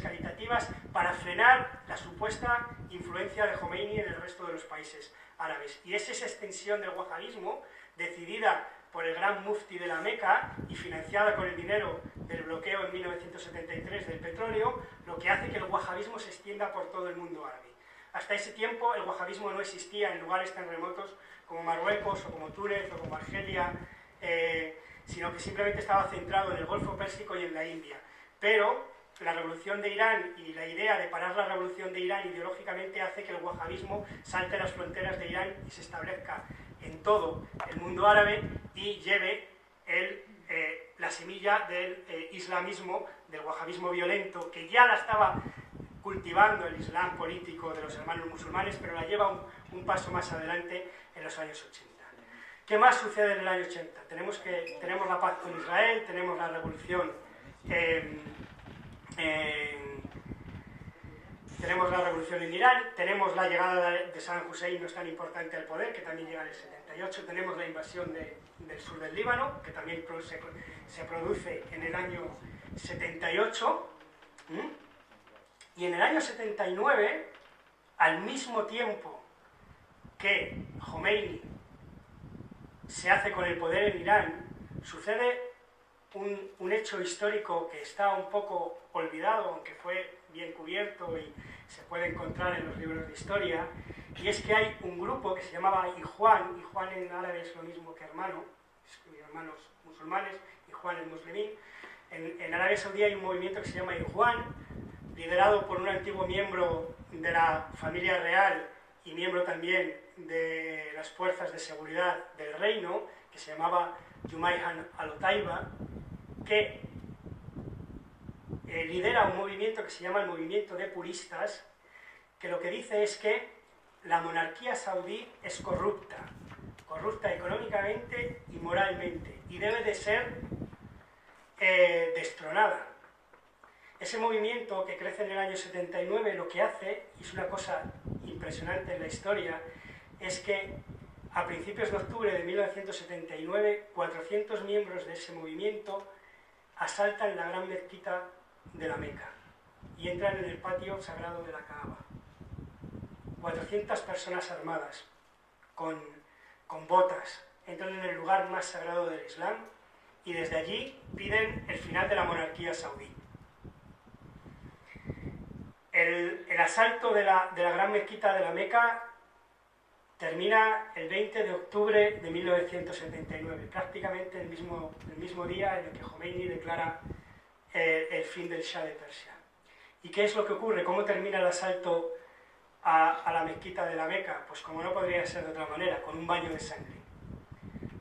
A: caritativas para frenar la supuesta influencia de Jomeini en el resto de los países árabes. Y es esa extensión del wahabismo, decidida por el gran mufti de la Meca y financiada con el dinero del bloqueo en 1973 del petróleo, lo que hace que el wahabismo se extienda por todo el mundo árabe. Hasta ese tiempo el wahabismo no existía en lugares tan remotos como Marruecos o como Túnez o como Argelia, sino que simplemente estaba centrado en el Golfo Pérsico y en la India. Pero la revolución de Irán y la idea de parar la revolución de Irán ideológicamente hace que el wahabismo salte las fronteras de Irán y se establezca en todo el mundo árabe y lleve la semilla del islamismo, del wahabismo violento, que ya la estaba cultivando el islam político de los hermanos musulmanes, pero la lleva un paso más adelante en los años 80. ¿Qué más sucede en el año 80? Tenemos la paz con Israel, tenemos la revolución tenemos la revolución en Irán, tenemos la llegada de Saddam Hussein, no es tan importante al poder, que también llega en el 78, tenemos la invasión del sur del Líbano, que también se produce en el año 78, y en el año 79, al mismo tiempo que Jomeini se hace con el poder en Irán, sucede un hecho histórico que está un poco olvidado, aunque fue bien cubierto y se puede encontrar en los libros de historia, y es que hay un grupo que se llamaba Ikhwan en árabe es lo mismo que hermanos musulmanes, Ikhwan el muslimín. En Arabia Saudí hay un movimiento que se llama Ikhwan, liderado por un antiguo miembro de la familia real y miembro también de las fuerzas de seguridad del reino, que se llamaba Jumayhan al-Otaiba, que lidera un movimiento que se llama el movimiento de puristas, que lo que dice es que la monarquía saudí es corrupta económicamente y moralmente, y debe de ser destronada. Ese movimiento, que crece en el año 79, lo que hace, y es una cosa impresionante en la historia, es que a principios de octubre de 1979, 400 miembros de ese movimiento asaltan la gran mezquita de la Meca y entran en el patio sagrado de la Kaaba. 400 personas armadas, con botas, entran en el lugar más sagrado del Islam y desde allí piden el final de la monarquía saudí. El asalto de la gran mezquita de la Meca termina el 20 de octubre de 1979, prácticamente el mismo día en el que Jomeini declara el fin del Shah de Persia. ¿Y qué es lo que ocurre? ¿Cómo termina el asalto a la mezquita de la Meca? Pues como no podría ser de otra manera, con un baño de sangre.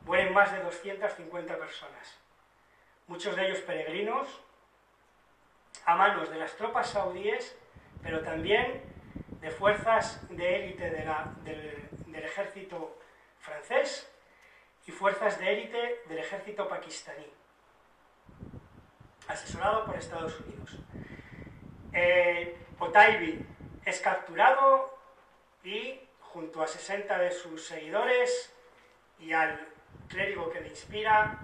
A: Mueren más de 250 personas, muchos de ellos peregrinos, a manos de las tropas saudíes, pero también de fuerzas de élite del ejército francés y fuerzas de élite del ejército pakistaní, asesorado por Estados Unidos. Otaibi es capturado y, junto a 60 de sus seguidores y al clérigo que le inspira,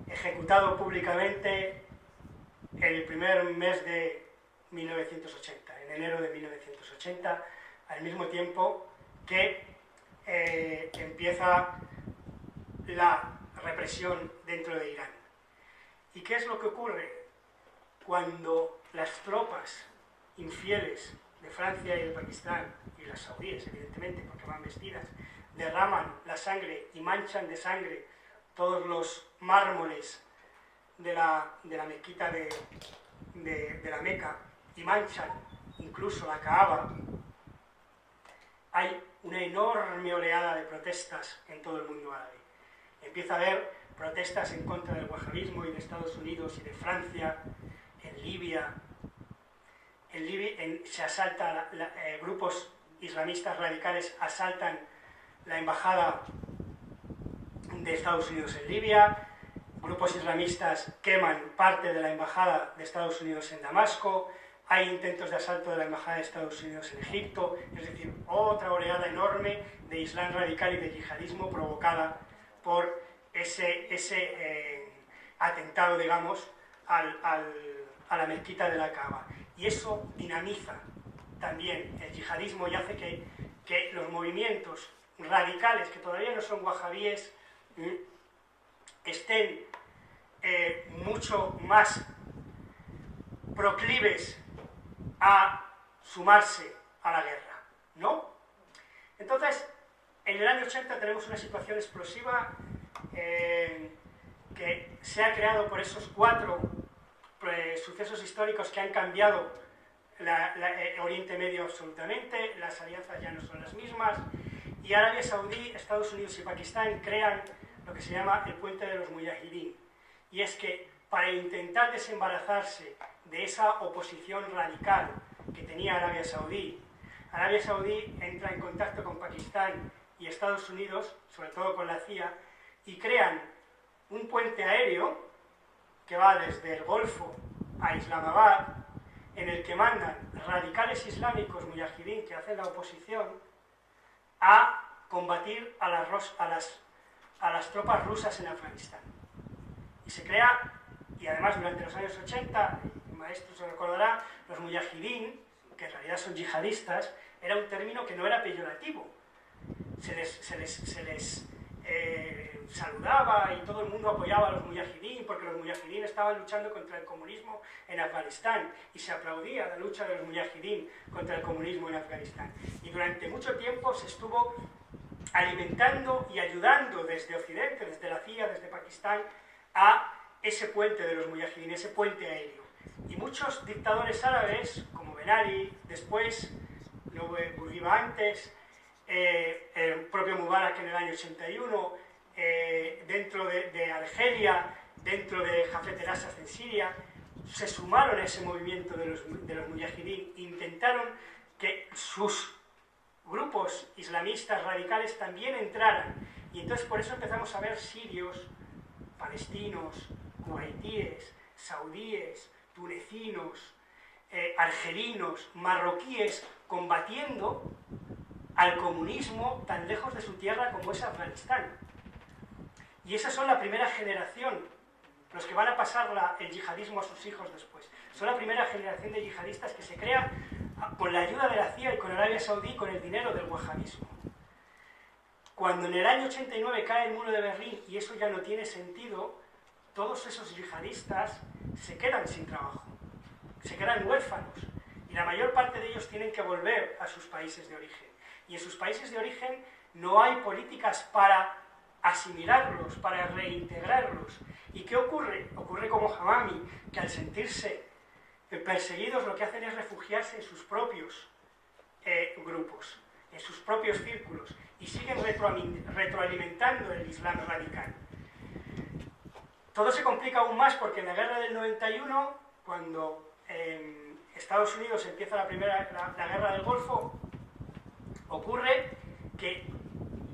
A: ejecutado públicamente el primer mes de 1980, en enero de 1980, al mismo tiempo que empieza la represión dentro de Irán. ¿Y qué es lo que ocurre? Cuando las tropas infieles de Francia y de Pakistán, y las saudíes evidentemente porque van vestidas, derraman la sangre y manchan de sangre todos los mármoles de la mezquita de la Meca, y manchan incluso la Kaaba, hay una enorme oleada de protestas en todo el mundo árabe. Empieza a haber protestas en contra del wahabismo y de Estados Unidos y de Francia, en Libia. Se asalta, grupos islamistas radicales asaltan la embajada de Estados Unidos en Libia, grupos islamistas queman parte de la embajada de Estados Unidos en Damasco, hay intentos de asalto de la embajada de Estados Unidos en Egipto, es decir, otra oleada enorme de islam radical y de yihadismo provocada por ese atentado, digamos, a la mezquita de la Kaaba. Y eso dinamiza también el yihadismo y hace que los movimientos radicales, que todavía no son wahabíes, estén mucho más proclives a sumarse a la guerra, ¿no? Entonces, en el año 80 tenemos una situación explosiva que se ha creado por esos 4 sucesos históricos que han cambiado Oriente Medio absolutamente, las alianzas ya no son las mismas, y Arabia Saudí, Estados Unidos y Pakistán crean lo que se llama el puente de los mujahidín, y es que para intentar desembarazarse de esa oposición radical que tenía Arabia Saudí entra en contacto con Pakistán y Estados Unidos, sobre todo con la CIA, y crean un puente aéreo que va desde el Golfo a Islamabad, en el que mandan radicales islámicos mujahidín que hacen la oposición a combatir a las tropas rusas en Afganistán. Y se crea, y además durante los años 80, el maestro se recordará, los mujahidín, que en realidad son yihadistas, era un término que no era peyorativo. Se les saludaba y todo el mundo apoyaba a los mujahidín porque los mujahidín estaban luchando contra el comunismo en Afganistán y se aplaudía la lucha de los mujahidín contra el comunismo en Afganistán. Y durante mucho tiempo se estuvo alimentando y ayudando desde Occidente, desde la CIA, desde Pakistán, a ese puente de los mujahidín, ese puente aéreo. Y muchos dictadores árabes, como Ben Ali, después, Bourguiba antes, el propio Mubarak en el año 81, dentro de Argelia, dentro de Hafez el-Assad en Siria, se sumaron a ese movimiento de los mujahidín e intentaron que sus grupos islamistas radicales también entraran. Y entonces por eso empezamos a ver sirios, palestinos, kuwaitíes, saudíes, tunecinos, argelinos, marroquíes, combatiendo al comunismo tan lejos de su tierra como es Afganistán. Y esas son la primera generación, los que van a pasar el yihadismo a sus hijos después. Son la primera generación de yihadistas que se crea con la ayuda de la CIA y con Arabia Saudí, con el dinero del wahabismo. Cuando en el año 89 cae el muro de Berlín y eso ya no tiene sentido, todos esos yihadistas se quedan sin trabajo, se quedan huérfanos, y la mayor parte de ellos tienen que volver a sus países de origen. Y en sus países de origen no hay políticas para asimilarlos, para reintegrarlos. ¿Y qué ocurre? Ocurre como Hamami, que al sentirse perseguidos lo que hacen es refugiarse en sus propios grupos, en sus propios círculos, y siguen retroalimentando el Islam radical. Todo se complica aún más porque en la guerra del 91, cuando en Estados Unidos empieza la guerra del Golfo, ocurre que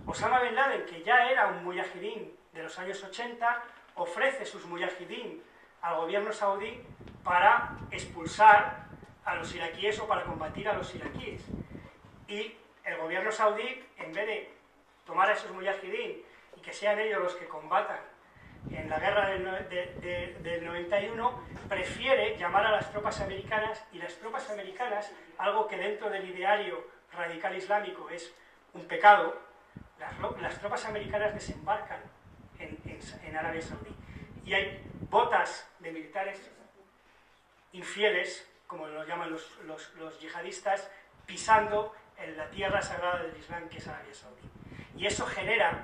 A: Osama Bin Laden, que ya era un mujahidín de los años 80, ofrece sus mujahidín al gobierno saudí para expulsar a los iraquíes o para combatir a los iraquíes. Y el gobierno saudí, en vez de tomar a esos mujahidín y que sean ellos los que combatan en la guerra del 91, prefiere llamar a las tropas americanas, y las tropas americanas, algo que dentro del ideario radical islámico es un pecado, las tropas americanas desembarcan en Arabia Saudí. Y hay botas de militares infieles, como los llaman los yihadistas, pisando en la tierra sagrada del Islam, que es Arabia Saudí. Y eso genera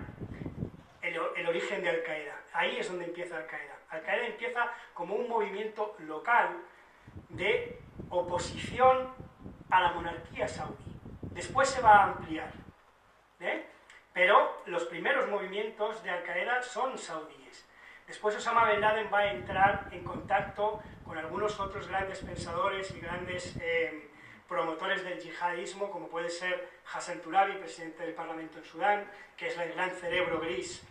A: el origen de Al-Qaeda. Ahí es donde empieza Al-Qaeda. Al-Qaeda empieza como un movimiento local de oposición a la monarquía saudí. Después se va a ampliar, pero los primeros movimientos de Al-Qaeda son saudíes. Después Osama Bin Laden va a entrar en contacto con algunos otros grandes pensadores y grandes promotores del yihadismo, como puede ser Hassan Turabi, presidente del Parlamento en Sudán, que es el gran cerebro gris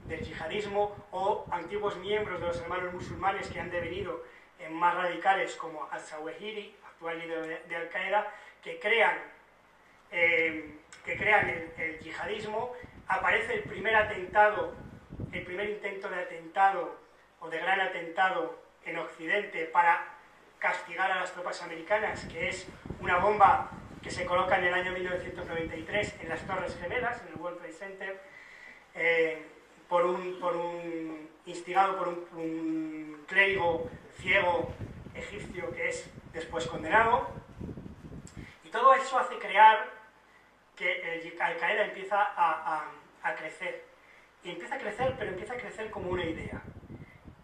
A: del yihadismo, o antiguos miembros de los hermanos musulmanes que han devenido en más radicales, como al-Zawahiri, actual líder de Al-Qaeda, que crean el yihadismo. Aparece el primer intento de atentado o de gran atentado en Occidente para castigar a las tropas americanas, que es una bomba que se coloca en el año 1993 en las Torres Gemelas, en el World Trade Center, instigado por un clérigo ciego egipcio que es después condenado. Y todo eso hace crear que Al-Qaeda empieza a crecer. Y empieza a crecer, pero empieza a crecer como una idea.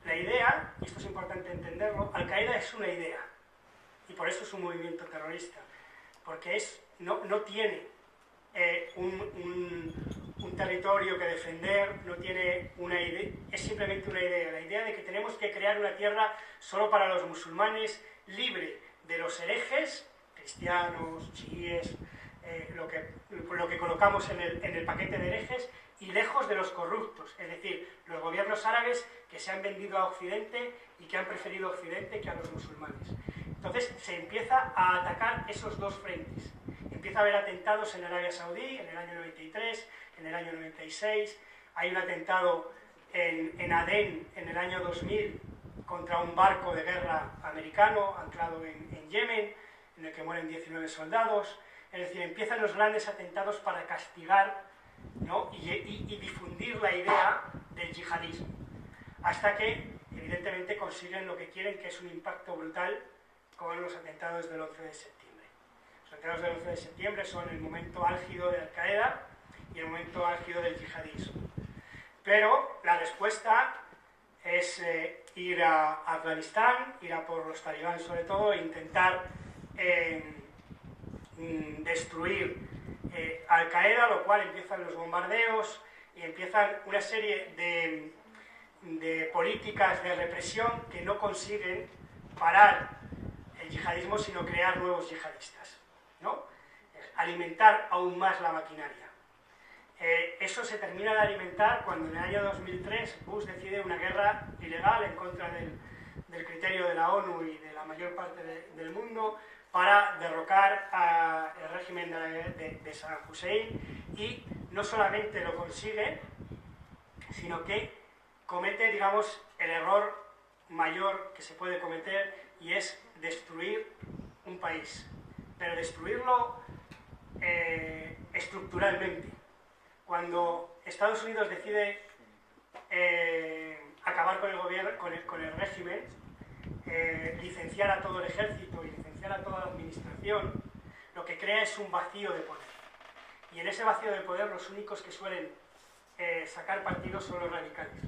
A: La idea, y esto es importante entenderlo, Al-Qaeda es una idea. Y por eso es un movimiento terrorista. Porque no tiene un territorio que defender, no tiene una idea, es simplemente una idea. La idea de que tenemos que crear una tierra solo para los musulmanes, libre de los herejes, cristianos, chiíes, lo que colocamos en el paquete de herejes, y lejos de los corruptos, es decir, los gobiernos árabes que se han vendido a Occidente y que han preferido a Occidente que a los musulmanes. Entonces se empieza a atacar esos dos frentes. Empieza a haber atentados en Arabia Saudí en el año 93, en el año 96, hay un atentado en Adén en el año 2000 contra un barco de guerra americano anclado en Yemen, en el que mueren 19 soldados. Es decir, empiezan los grandes atentados para castigar, ¿no? y difundir la idea del yihadismo, hasta que evidentemente consiguen lo que quieren, que es un impacto brutal con los atentados del 11 de septiembre. Los atentados del 11 de septiembre son el momento álgido de Al-Qaeda y el momento álgido del yihadismo. Pero la respuesta es ir a Afganistán, ir a por los talibán sobre todo, e intentar destruir Al-Qaeda, lo cual empiezan los bombardeos y empiezan una serie de políticas de represión que no consiguen parar el yihadismo, sino crear nuevos yihadistas, ¿no? Alimentar aún más la maquinaria. Eso se termina de alimentar cuando en el año 2003 Bush decide una guerra ilegal en contra del criterio de la ONU y de la mayor parte del mundo para derrocar el régimen de Saddam Hussein, y no solamente lo consigue, sino que comete, digamos, el error mayor que se puede cometer, y es destruir un país, pero destruirlo estructuralmente. Cuando Estados Unidos decide acabar con el gobierno, con el régimen, licenciar a todo el ejército y licenciar a toda la administración, lo que crea es un vacío de poder. Y en ese vacío de poder los únicos que suelen sacar partido son los radicales.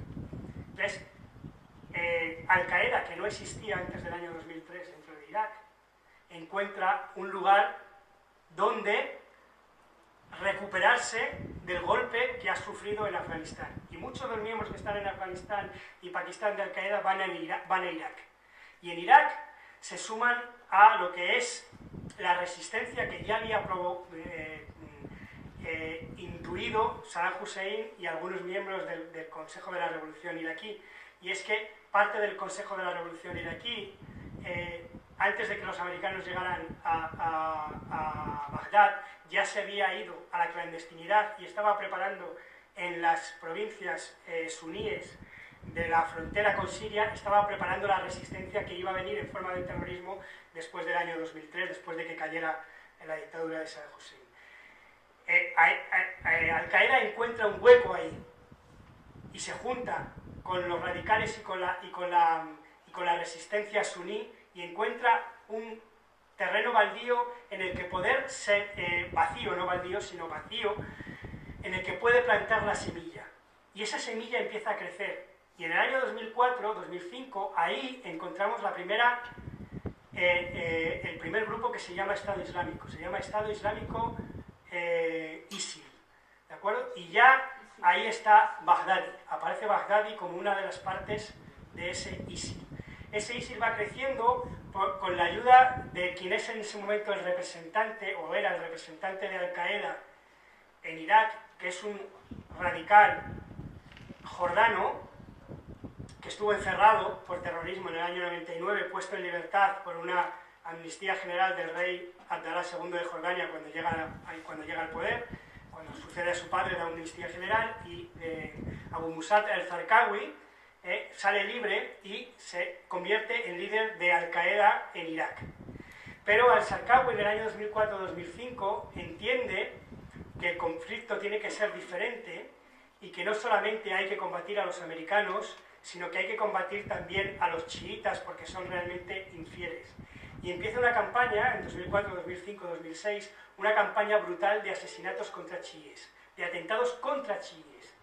A: Entonces, Al-Qaeda, que no existía antes del año 2003 dentro de Irak, encuentra un lugar donde recuperarse del golpe que ha sufrido en Afganistán. Y muchos de los miembros que están en Afganistán y Pakistán de Al-Qaeda van a Irak. Y en Irak se suman a lo que es la resistencia que ya había intuido Saddam Hussein y algunos miembros del Consejo de la Revolución iraquí. Y es que parte del Consejo de la Revolución iraquí, antes de que los americanos llegaran a Bagdad, ya se había ido a la clandestinidad y estaba preparando en las provincias suníes de la frontera con Siria, estaba preparando la resistencia que iba a venir en forma de terrorismo después del año 2003, después de que cayera en la dictadura de Saddam Hussein. Al-Qaeda encuentra un hueco ahí y se junta con los radicales y con la resistencia suní, y encuentra un terreno baldío en el que poder ser vacío, no baldío, sino vacío, en el que puede plantar la semilla. Y esa semilla empieza a crecer. Y en el año 2004-2005, ahí encontramos el primer grupo que se llama Estado Islámico. Se llama Estado Islámico ISIL, ¿de acuerdo? Y ya ahí está Baghdadi. Aparece Baghdadi como una de las partes de ese ISIL. Ese ISIL va creciendo con la ayuda de quien es en ese momento el representante, o era el representante de Al-Qaeda en Irak, que es un radical jordano, que estuvo encerrado por terrorismo en el año 99, puesto en libertad por una amnistía general del rey Abdalá II de Jordania cuando llega al poder, cuando sucede a su padre la amnistía general, y Abu Musab al-Zarqawi sale libre y se convierte en líder de Al-Qaeda en Irak. Pero al-Zarqawi en el año 2004-2005 entiende que el conflicto tiene que ser diferente y que no solamente hay que combatir a los americanos, sino que hay que combatir también a los chiitas porque son realmente infieles. Y empieza una campaña, en 2004, 2005, 2006, una campaña brutal de asesinatos contra chiíes, de atentados contra chiíes.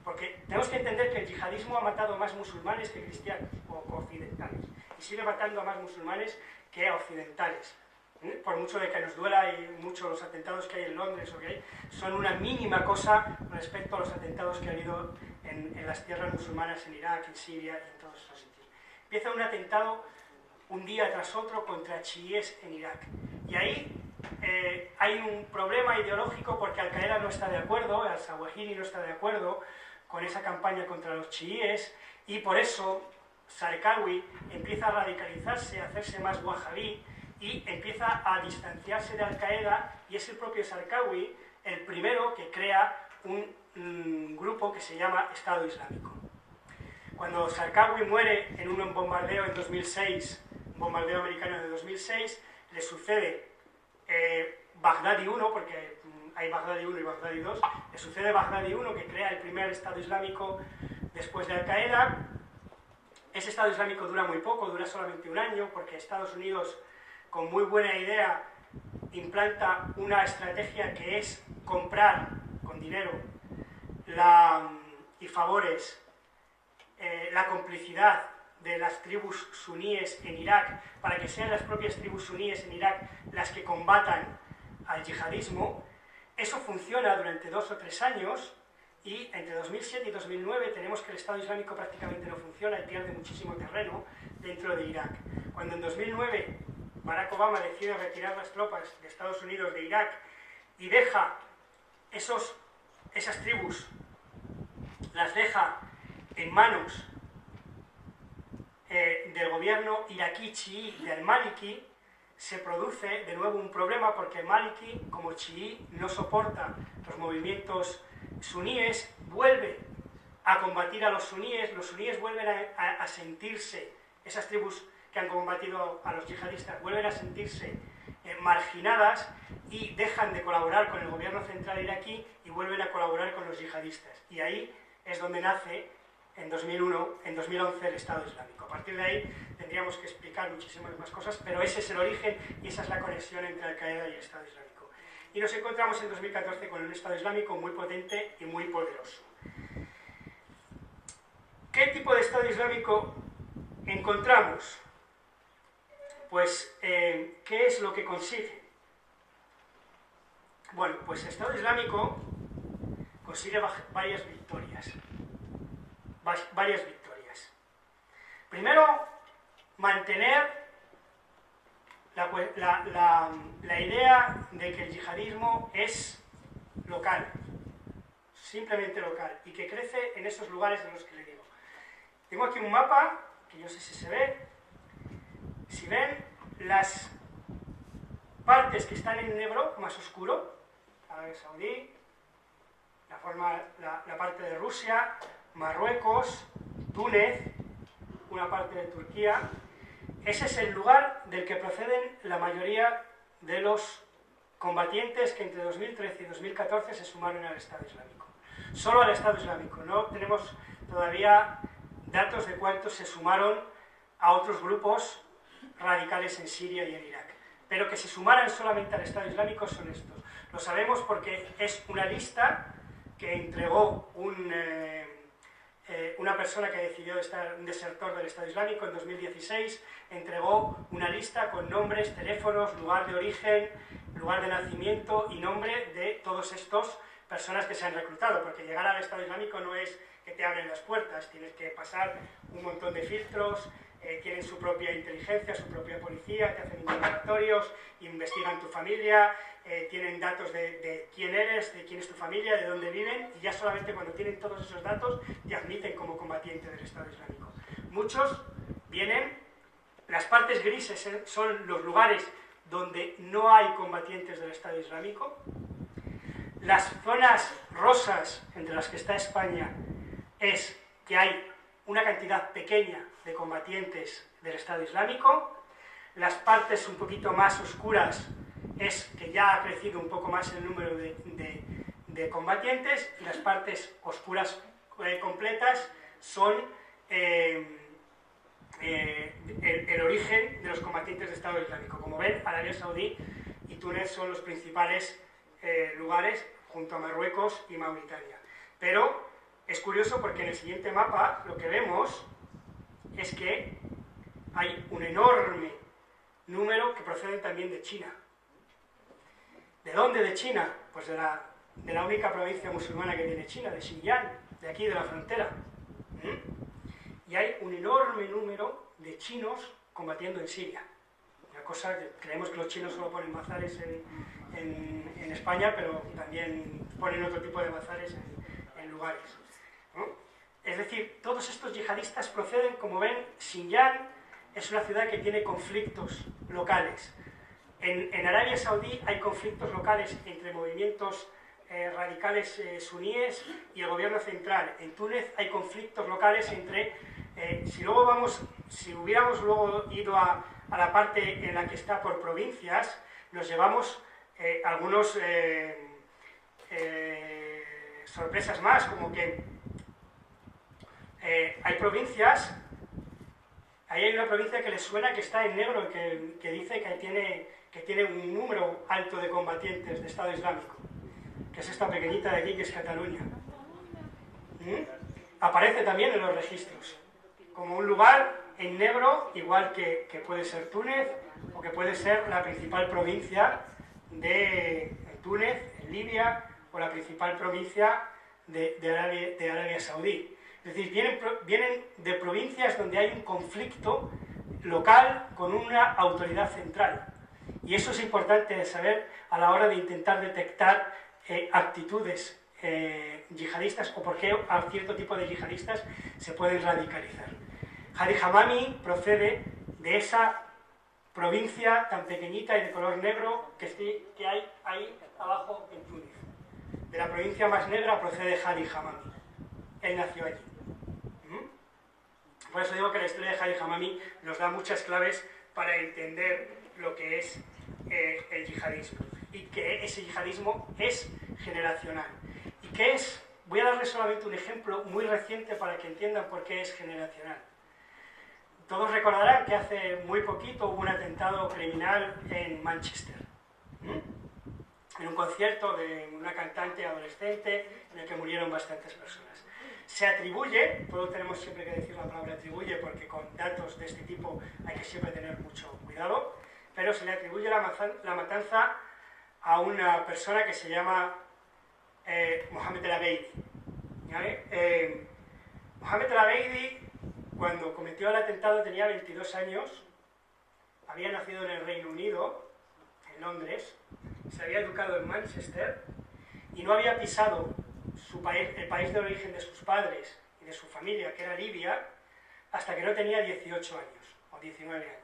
A: Porque tenemos que entender que el yihadismo ha matado más musulmanes que cristianos o occidentales. Y sigue matando a más musulmanes que a occidentales. Por mucho de que nos duela y mucho los atentados que hay en Londres o que hay, son una mínima cosa respecto a los atentados que ha habido en las tierras musulmanas, en Irak, en Siria y en todos esos sitios. Empieza un atentado un día tras otro contra chiíes en Irak. Y ahí hay un problema ideológico porque Al-Qaeda no está de acuerdo, al-Zawahiri no está de acuerdo con esa campaña contra los chiíes, y por eso Zarqawi empieza a radicalizarse, a hacerse más wahabí, y empieza a distanciarse de Al-Qaeda, y es el propio Zarqawi el primero que crea un grupo que se llama Estado Islámico. Cuando Zarqawi muere en un bombardeo en 2006, un bombardeo americano de 2006, le sucede Baghdadi I, porque hay Baghdadi I y Baghdadi II, le sucede Baghdadi I, que crea el primer Estado Islámico después de Al-Qaeda. Ese Estado Islámico dura muy poco, dura solamente un año, porque Estados Unidos, con muy buena idea, implanta una estrategia que es comprar con dinero y favores la complicidad de las tribus suníes en Irak, para que sean las propias tribus suníes en Irak las que combatan al yihadismo. Eso funciona durante 2 o 3 años, y entre 2007 y 2009 tenemos que el Estado Islámico prácticamente no funciona y pierde muchísimo terreno dentro de Irak. Cuando en 2009 Barack Obama decide retirar las tropas de Estados Unidos de Irak y deja esas tribus, las deja en manos del gobierno iraquí chií de al-Maliki, se produce de nuevo un problema porque el Maliki, como chií, no soporta los movimientos suníes, vuelve a combatir a los suníes vuelven a sentirse, esas tribus que han combatido a los yihadistas, vuelven a sentirse marginadas y dejan de colaborar con el gobierno central iraquí y vuelven a colaborar con los yihadistas. Y ahí es donde nace en 2011 el Estado Islámico. A partir de ahí tendríamos que explicar muchísimas más cosas, pero ese es el origen y esa es la conexión entre Al-Qaeda y el Estado Islámico. Y nos encontramos en 2014 con un Estado Islámico muy potente y muy poderoso. ¿Qué tipo de Estado Islámico encontramos? Pues, ¿qué es lo que consigue? Bueno, pues el Estado Islámico consigue varias victorias. Primero, mantener la idea de que el yihadismo es local, simplemente local, y que crece en esos lugares en los que le digo. Tengo aquí un mapa, que no sé si se ve. Si ven las partes que están en negro, más oscuro, Arabia Saudí, la parte de Rusia, Marruecos, Túnez, una parte de Turquía. Ese es el lugar del que proceden la mayoría de los combatientes que entre 2013 y 2014 se sumaron al Estado Islámico. Solo al Estado Islámico, no tenemos todavía datos de cuántos se sumaron a otros grupos radicales en Siria y en Irak. Pero que se sumaran solamente al Estado Islámico son estos. Lo sabemos porque es una lista que entregó una persona que decidió estar un desertor del Estado Islámico en 2016, entregó una lista con nombres, teléfonos, lugar de origen, lugar de nacimiento y nombre de todos estos personas que se han reclutado, porque llegar al Estado Islámico no es que te abren las puertas, tienes que pasar un montón de filtros, tienen su propia inteligencia, su propia policía, te hacen interrogatorios, investigan tu familia, tienen datos de quién eres, de quién es tu familia, de dónde viven, y ya solamente cuando tienen todos esos datos te admiten como combatiente del Estado Islámico. Muchos vienen, las partes grises son los lugares donde no hay combatientes del Estado Islámico, las zonas rosas, entre las que está España, es que hay una cantidad pequeña de combatientes del Estado Islámico. Las partes un poquito más oscuras es que ya ha crecido un poco más el número de combatientes, y las partes oscuras completas son el origen de los combatientes del Estado Islámico. Como ven, Arabia Saudí y Túnez son los principales lugares, junto a Marruecos y Mauritania. Pero es curioso porque en el siguiente mapa lo que vemos es que hay un enorme número que proceden también de China. ¿De dónde de China? Pues de la única provincia musulmana que tiene China, de Xinjiang, de aquí de la frontera. Y hay un enorme número de chinos combatiendo en Siria. Una cosa que creemos que los chinos solo ponen bazares en España, pero también ponen otro tipo de bazares en lugares, ¿no? Es decir, todos estos yihadistas proceden, como ven, Xinjiang es una ciudad que tiene conflictos locales. En Arabia Saudí hay conflictos locales entre movimientos radicales suníes y el gobierno central. En Túnez hay conflictos locales entre... si hubiéramos luego ido a la parte en la que está por provincias, nos llevamos algunos sorpresas más, como que hay provincias, ahí hay una provincia que les suena que está en negro, que dice que tiene un número alto de combatientes de Estado Islámico, que es esta pequeñita de aquí, que es Cataluña. Aparece también en los registros, como un lugar en negro, igual que puede ser Túnez, o que puede ser la principal provincia de Túnez, en Libia, o la principal provincia de Arabia Saudí. Es decir, vienen de provincias donde hay un conflicto local con una autoridad central. Y eso es importante de saber a la hora de intentar detectar actitudes yihadistas, o por qué a cierto tipo de yihadistas se pueden radicalizar. Hadi Hamami procede de esa provincia tan pequeñita y de color negro que hay ahí abajo en Túnez. De la provincia más negra procede Hadi Hamami. Él nació allí. Por eso digo que la historia de Hadi Hamami nos da muchas claves para entender lo que es el yihadismo, y que ese yihadismo es generacional. ¿Y qué es? Voy a darles solamente un ejemplo muy reciente para que entiendan por qué es generacional. Todos recordarán que hace muy poquito hubo un atentado criminal en Manchester, en un concierto de una cantante adolescente en el que murieron bastantes personas. Se atribuye, todos tenemos siempre que decir la palabra atribuye, porque con datos de este tipo hay que siempre tener mucho cuidado, pero se le atribuye la matanza a una persona que se llama Mohamed El Abeidi. ¿Vale? Mohamed El Abeidi, cuando cometió el atentado, tenía 22 años, había nacido en el Reino Unido, en Londres, se había educado en Manchester y no había pisado el país de origen de sus padres y de su familia, que era Libia, hasta que no tenía 18 años o 19 años.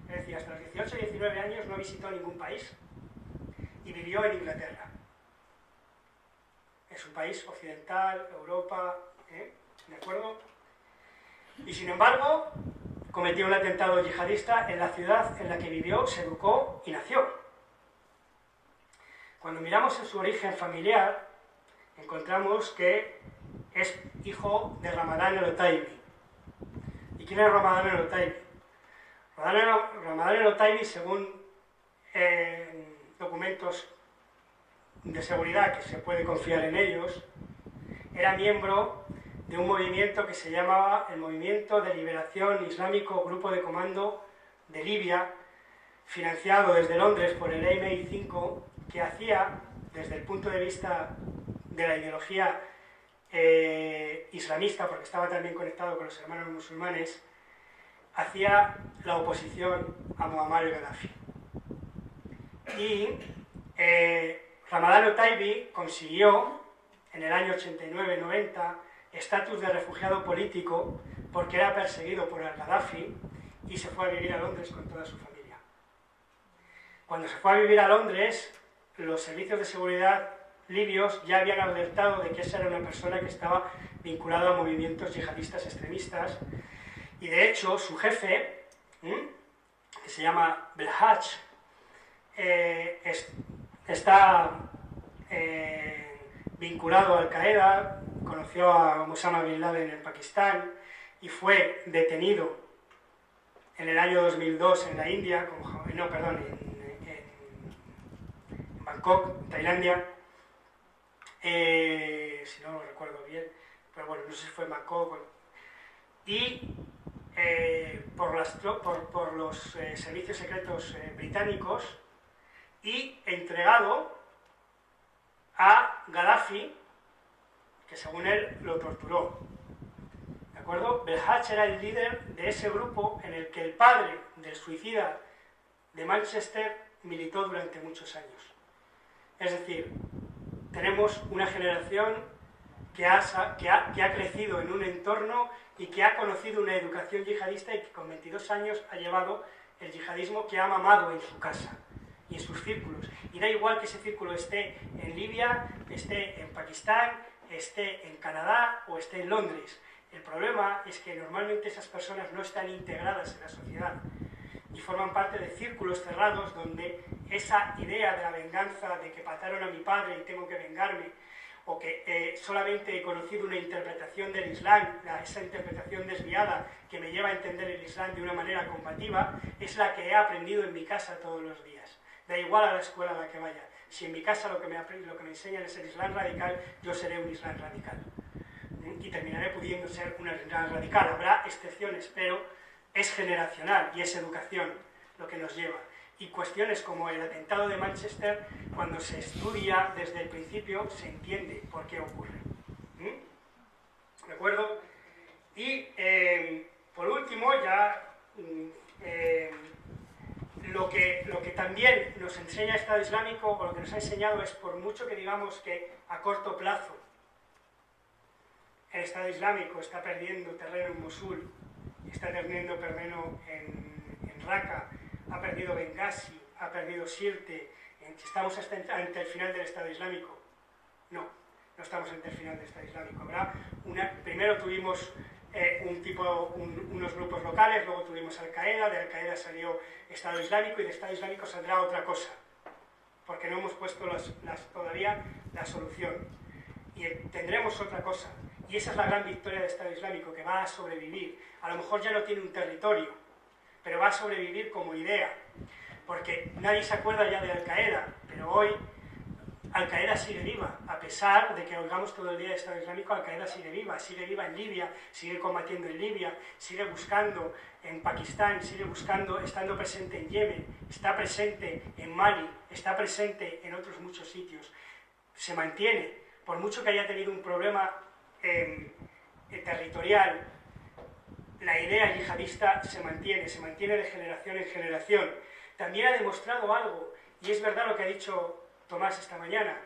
A: Es decir, hasta los 18 y 19 años no visitó ningún país y vivió en Inglaterra. Es un país occidental, Europa, ¿de acuerdo? Y sin embargo, cometió un atentado yihadista en la ciudad en la que vivió, se educó y nació. Cuando miramos en su origen familiar, encontramos que es hijo de Ramadán el-Otaibi. ¿Y quién es Ramadán el-Otaibi? Ramadán el-Otaibi, según documentos de seguridad que se puede confiar en ellos, era miembro de un movimiento que se llamaba el Movimiento de Liberación Islámico Grupo de Comando de Libia, financiado desde Londres por el MI5, que hacía, desde el punto de vista de la ideología islamista, porque estaba también conectado con los hermanos musulmanes, hacía la oposición a Muammar el-Gaddafi. Y Ramadán el-Otaibi consiguió, en el año 89-90, estatus de refugiado político porque era perseguido por el-Gaddafi y se fue a vivir a Londres con toda su familia. Cuando se fue a vivir a Londres, los servicios de seguridad libios ya habían alertado de que esa era una persona que estaba vinculado a movimientos yihadistas extremistas, y de hecho su jefe, que se llama Belhaj, está vinculado a Al-Qaeda, conoció a Osama Bin Laden en Pakistán y fue detenido en el año 2002 en la India, en Bangkok, Tailandia, si no lo recuerdo bien, pero bueno, no sé si fue en Bangkok, y por los servicios secretos británicos, y entregado a Gaddafi, que según él lo torturó. ¿De acuerdo? Belhaj era el líder de ese grupo en el que el padre del suicida de Manchester militó durante muchos años. Es decir, tenemos una generación que ha crecido en un entorno y que ha conocido una educación yihadista y que con 22 años ha llevado el yihadismo, que ha mamado en su casa y en sus círculos. Y da igual que ese círculo esté en Libia, esté en Pakistán, esté en Canadá o esté en Londres. El problema es que normalmente esas personas no están integradas en la sociedad y forman parte de círculos cerrados donde esa idea de la venganza, de que mataron a mi padre y tengo que vengarme, o que solamente he conocido una interpretación del Islam, esa interpretación desviada que me lleva a entender el Islam de una manera combativa, es la que he aprendido en mi casa todos los días. Da igual a la escuela a la que vaya. Si en mi casa lo que me enseñan es el Islam radical, yo seré un Islam radical. Y terminaré pudiendo ser un Islam radical. Habrá excepciones, pero es generacional y es educación lo que nos lleva. Y cuestiones como el atentado de Manchester, cuando se estudia desde el principio, se entiende por qué ocurre. ¿De acuerdo? Y por último, ya lo que también nos enseña el Estado Islámico, o lo que nos ha enseñado, es por mucho que digamos que a corto plazo el Estado Islámico está perdiendo terreno en Mosul, está perdiendo terreno en Raqqa, ha perdido Benghazi, ha perdido Sirte, estamos ante el final del Estado Islámico. No estamos ante el final del Estado Islámico. Primero tuvimos unos grupos locales, luego tuvimos Al-Qaeda, de Al-Qaeda salió Estado Islámico y de Estado Islámico saldrá otra cosa, porque no hemos puesto todavía la solución. Y tendremos otra cosa, y esa es la gran victoria del Estado Islámico, que va a sobrevivir. A lo mejor ya no tiene un territorio, pero va a sobrevivir como idea, porque nadie se acuerda ya de Al-Qaeda, pero hoy Al-Qaeda sigue viva, a pesar de que oigamos todo el día de Estado Islámico. Al-Qaeda sigue viva en Libia, sigue combatiendo en Libia, sigue buscando en Pakistán, sigue buscando, estando presente en Yemen, está presente en Mali, está presente en otros muchos sitios, se mantiene, por mucho que haya tenido un problema territorial, la idea yihadista se mantiene de generación en generación. También ha demostrado algo, y es verdad lo que ha dicho Tomás esta mañana,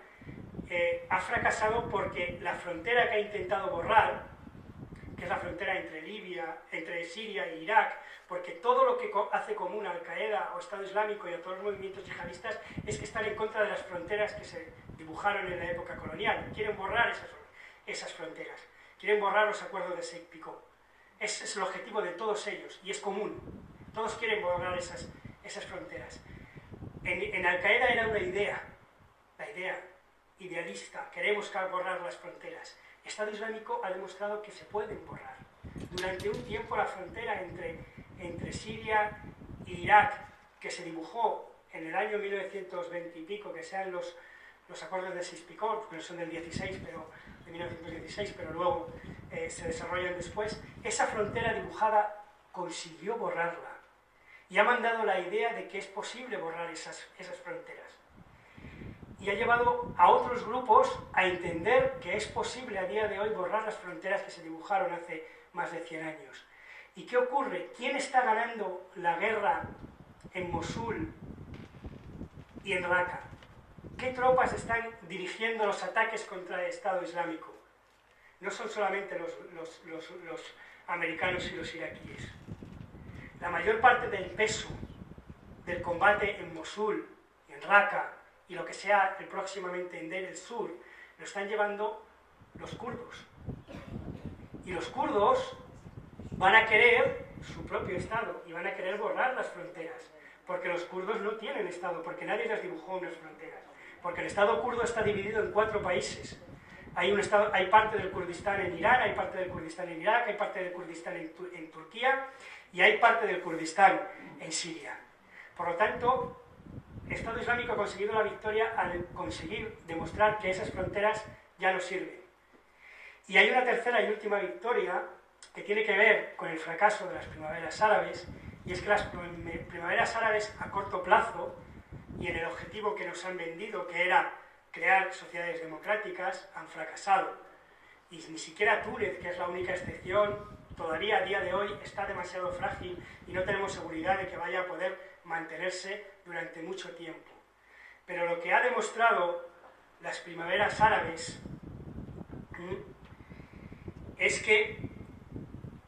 A: ha fracasado porque la frontera que ha intentado borrar, que es la frontera entre Siria e Irak, porque todo lo que hace común a Al-Qaeda o Estado Islámico y a todos los movimientos yihadistas es que están en contra de las fronteras que se dibujaron en la época colonial. Quieren borrar esas fronteras, quieren borrar los acuerdos de Sykes-Picot. Ese es el objetivo de todos ellos, y es común. Todos quieren borrar esas fronteras. En Al-Qaeda era una idea, la idea idealista, queremos borrar las fronteras. Estado Islámico ha demostrado que se pueden borrar. Durante un tiempo la frontera entre Siria e Irak, que se dibujó en el año 1920 y pico, que sean los acuerdos de Sykes-Picot, que no son del 16, pero de 1916, pero luego se desarrollan después, esa frontera dibujada consiguió borrarla y ha mandado la idea de que es posible borrar esas fronteras. Y ha llevado a otros grupos a entender que es posible a día de hoy borrar las fronteras que se dibujaron hace más de 100 años. ¿Y qué ocurre? ¿Quién está ganando la guerra en Mosul y en Raqqa? ¿Qué tropas están dirigiendo los ataques contra el Estado Islámico? No son solamente los americanos y los iraquíes. La mayor parte del peso del combate en Mosul, en Raqqa y lo que sea próximamente en Deir el-Sur, lo están llevando los kurdos. Y los kurdos van a querer su propio Estado y van a querer borrar las fronteras, porque los kurdos no tienen Estado, porque nadie les dibujó unas fronteras, porque el Estado kurdo está dividido en 4 países. Hay parte del Kurdistán en Irán, hay parte del Kurdistán en Irak, hay parte del Kurdistán en Turquía y hay parte del Kurdistán en Siria. Por lo tanto, el Estado Islámico ha conseguido la victoria al conseguir demostrar que esas fronteras ya no sirven. Y hay una tercera y última victoria que tiene que ver con el fracaso de las primaveras árabes, y es que las primaveras árabes a corto plazo, y en el objetivo que nos han vendido, que era crear sociedades democráticas, han fracasado. Y ni siquiera Túnez, que es la única excepción, todavía a día de hoy está demasiado frágil y no tenemos seguridad de que vaya a poder mantenerse durante mucho tiempo. Pero lo que ha demostrado las primaveras árabes es que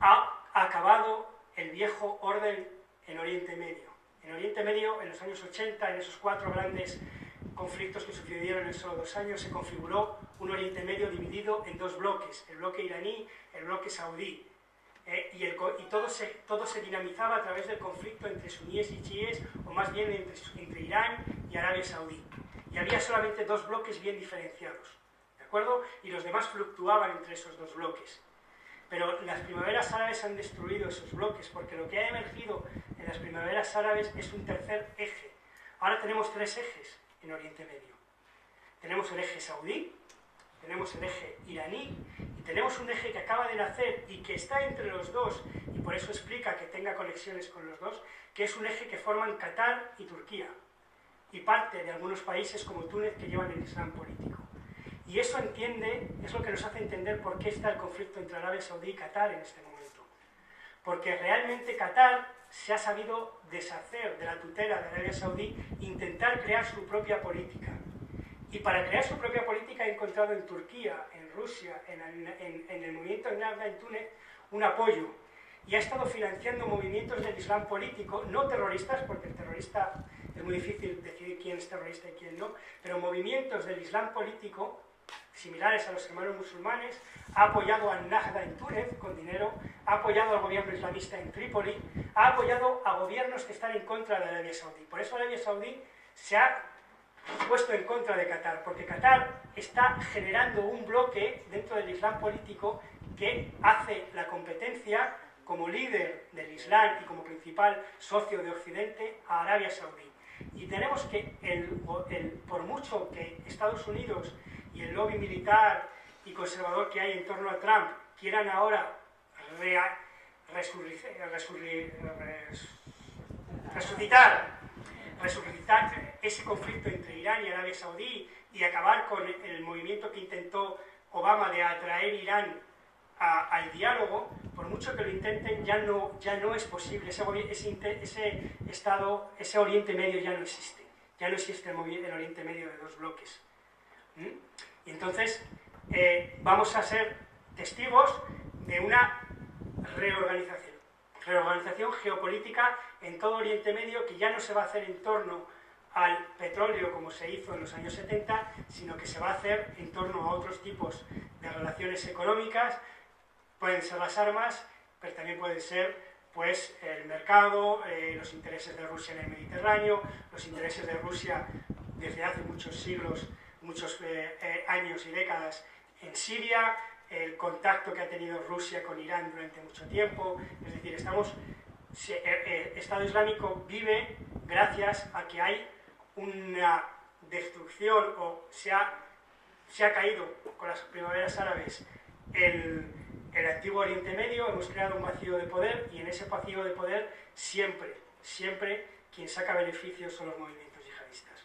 A: ha acabado el viejo orden en Oriente Medio. En Oriente Medio, en los años 80, en esos 4 grandes conflictos que sucedieron en solo 2 años, se configuró un Oriente Medio dividido en 2 bloques, el bloque iraní, el bloque saudí, y todo se dinamizaba a través del conflicto entre suníes y chiíes, o más bien entre Irán y Arabia Saudí. Y había solamente 2 bloques bien diferenciados, ¿de acuerdo? Y los demás fluctuaban entre esos 2 bloques. Pero las primaveras árabes han destruido esos bloques, porque lo que ha emergido en las primaveras árabes es un tercer eje. Ahora tenemos 3 ejes en Oriente Medio. Tenemos el eje saudí, tenemos el eje iraní, y tenemos un eje que acaba de nacer y que está entre los 2, y por eso explica que tenga conexiones con los 2, que es un eje que forman Qatar y Turquía, y parte de algunos países como Túnez que llevan el Islam político. Y eso es lo que nos hace entender por qué está el conflicto entre Arabia Saudí y Qatar en este momento. Porque realmente Qatar se ha sabido deshacer de la tutela de Arabia Saudí e intentar crear su propia política. Y para crear su propia política ha encontrado en Turquía, en Rusia, en el movimiento Ennahda en Túnez, un apoyo. Y ha estado financiando movimientos del Islam político, no terroristas, porque el terrorista es muy difícil decidir quién es terrorista y quién no, pero movimientos del Islam político similares a los hermanos musulmanes, ha apoyado a Ennahda en Túnez con dinero, ha apoyado al gobierno islamista en Trípoli, ha apoyado a gobiernos que están en contra de Arabia Saudí. Por eso Arabia Saudí se ha puesto en contra de Qatar, porque Qatar está generando un bloque dentro del Islam político que hace la competencia como líder del Islam y como principal socio de Occidente a Arabia Saudí. Y tenemos que, por mucho que Estados Unidos y el lobby militar y conservador que hay en torno a Trump quieran ahora resucitar ese conflicto entre Irán y Arabia Saudí y acabar con el movimiento que intentó Obama de atraer Irán al diálogo, por mucho que lo intenten, ya no es posible. Ese Oriente Medio ya no existe. Ya no existe el Oriente Medio de 2 bloques. Y entonces vamos a ser testigos de una reorganización geopolítica en todo Oriente Medio, que ya no se va a hacer en torno al petróleo como se hizo en los años 70, sino que se va a hacer en torno a otros tipos de relaciones económicas. Pueden ser las armas, pero también pueden ser pues, el mercado, los intereses de Rusia en el Mediterráneo, los intereses de Rusia desde hace muchos siglos, muchos años y décadas en Siria, el contacto que ha tenido Rusia con Irán durante mucho tiempo. Es decir, Estado Islámico vive gracias a que hay una destrucción, o se ha caído con las primaveras árabes el antiguo Oriente Medio, hemos creado un vacío de poder, y en ese vacío de poder siempre quien saca beneficios son los movimientos yihadistas.